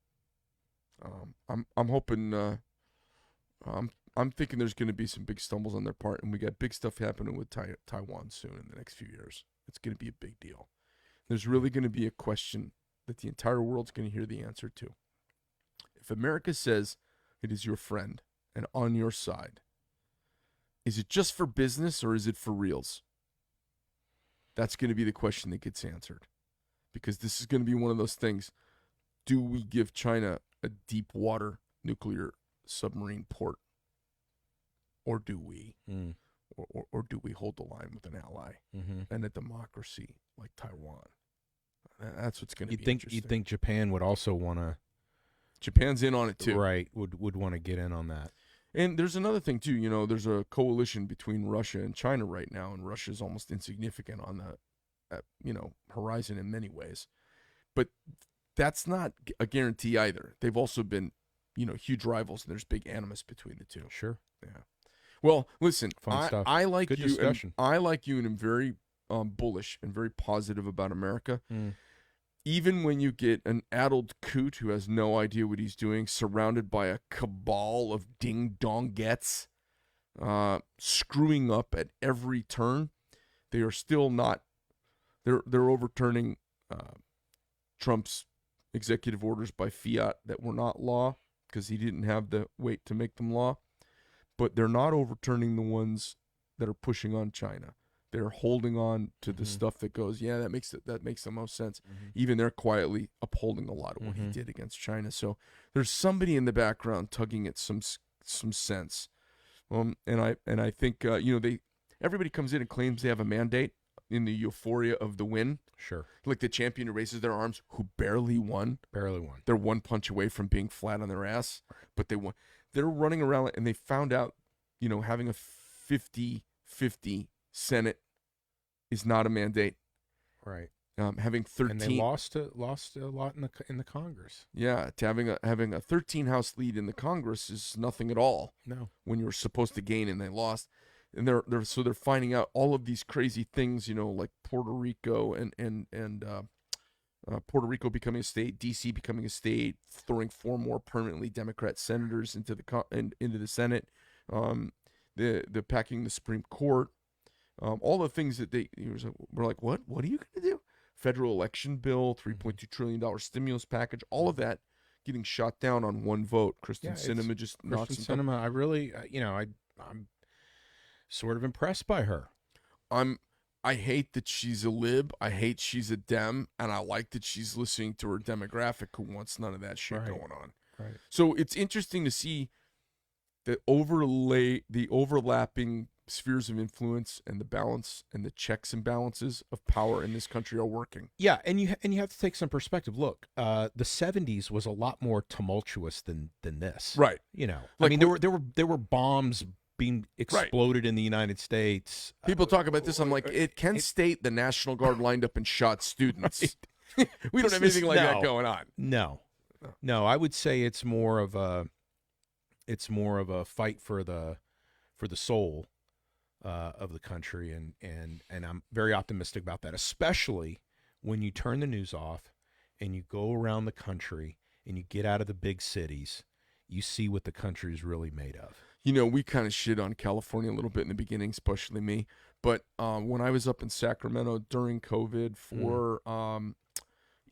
I'm hoping. I'm thinking there's going to be some big stumbles on their part, and we got big stuff happening with Taiwan soon in the next few years. It's going to be a big deal. There's really going to be a question that the entire world's going to hear the answer to. If America says it is your friend and on your side, is it just for business or is it for reals? That's going to be the question that gets answered, because this is going to be one of those things. Do we give China a deep water nuclear submarine port? Or do we, or do we hold the line with an ally and a democracy like Taiwan? That's what's going to be interesting. You'd think Japan would also want to. Japan's in on it too, right? Would want to get in on that. And there's another thing too. There's a coalition between Russia and China right now, and Russia's almost insignificant on the, horizon in many ways. But that's not a guarantee either. They've also been, huge rivals, and there's big animus between the two. Sure. Yeah. Well, listen, Fun stuff. I like Good you. Discussion. I like you, and I'm very bullish and very positive about America. Even when you get an addled coot who has no idea what he's doing, surrounded by a cabal of ding-dongettes, screwing up at every turn, they are still not. They're overturning Trump's executive orders by fiat that were not law, because he didn't have the weight to make them law. But they're not overturning the ones that are pushing on China. They're holding on to the stuff that goes, that makes the most sense. Even they're quietly upholding a lot of what he did against China. So there's somebody in the background tugging at some sense. And I think everybody comes in and claims they have a mandate in the euphoria of the win. Sure. Like the champion who raises their arms, who barely won. They're one punch away from being flat on their ass, but they won. They're running around, and they found out, having a 50-50 Senate is not a mandate. Right. Having 13, and they lost a lot in the Congress. Yeah, to having a 13 House lead in the Congress is nothing at all. No. When you were supposed to gain and they lost, and they're finding out all of these crazy things, like Puerto Rico and Puerto Rico becoming a state, D.C. becoming a state, throwing 4 more permanently Democrat senators into the Senate, the packing the Supreme Court, all the things that we're like, what are you going to do? Federal election bill, $3.2 trillion stimulus package, all of that getting shot down on one vote. Kristen Sinema just knocks Kristen Sinema, I really, I'm sort of impressed by her. I hate that she's a lib. I hate she's a Dem, and I like that she's listening to her demographic who wants none of that shit going on. Right. So it's interesting to see the overlapping spheres of influence and the balance and the checks and balances of power in this country are working. Yeah, and you have to take some perspective. Look, the 70s was a lot more tumultuous than this. Right. There were bombs being exploded in the United States. People talk about this. I'm like, at Kent State, the National Guard lined up and shot students. Right. We don't have anything like that going on. No. I would say it's more of a fight for the soul of the country, and I'm very optimistic about that, especially when you turn the news off and you go around the country and you get out of the big cities. You see what the country is really made of. We kind of shit on California a little bit in the beginning, especially me. But when I was up in Sacramento during COVID for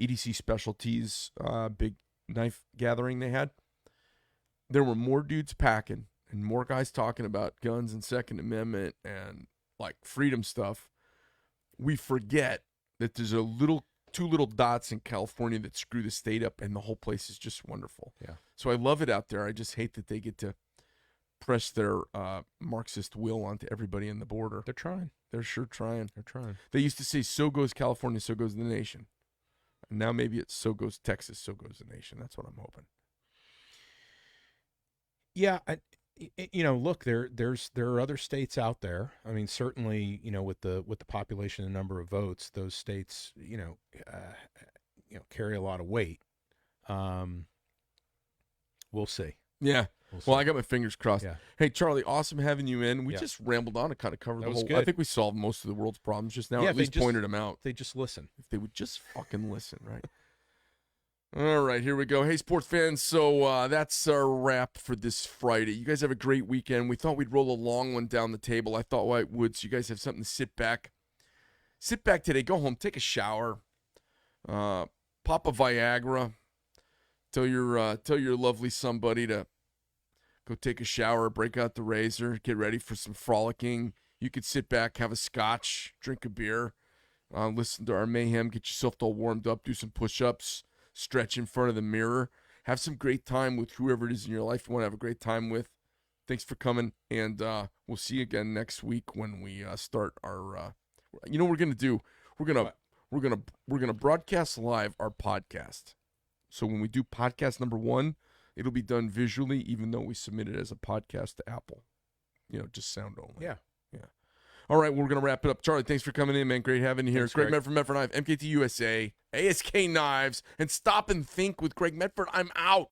EDC Specialties big knife gathering they had, there were more dudes packing and more guys talking about guns and Second Amendment and like freedom stuff we forget that there's two little dots in California that screw the state up, and the whole place is just wonderful. Yeah. So I love it out there. I just hate that they get to press their Marxist will onto everybody in the border. They're trying. They're sure trying. They're trying. They used to say, so goes California, so goes the nation. And now maybe it's so goes Texas, so goes the nation. That's what I'm hoping. Yeah, look, there are other states out there. I mean, certainly, with the population and number of votes, those states, carry a lot of weight. We'll see. Yeah. Well, I got my fingers crossed. Yeah. Hey, Charlie, awesome having you in. We just rambled on and kind of covered the whole. Good. I think we solved most of the world's problems just now. Yeah, at least pointed them out. They just listen. If they would just fucking listen, right? All right, here we go. Hey, sports fans, so that's our wrap for this Friday. You guys have a great weekend. We thought we'd roll a long one down the table. I thought I would, so you guys have something to sit back. Sit back today. Go home. Take a shower. Pop a Viagra. Tell your lovely somebody to go take a shower, break out the razor, get ready for some frolicking. You could sit back, have a scotch, drink a beer, listen to our mayhem, get yourself all warmed up, do some push-ups, stretch in front of the mirror, have some great time with whoever it is in your life you want to have a great time with. Thanks for coming, and we'll see you again next week when we start our. You know what we're gonna do? We're gonna broadcast live our podcast. So when we do podcast number 1, it'll be done visually, even though we submit it as a podcast to Apple. Just sound only. Yeah. All right, we're going to wrap it up. Charlie, thanks for coming in, man. Great having you here. Thanks, Greg Medford from Medford Knife, MKT USA, ASK Knives, and Stop and Think with Greg Medford. I'm out.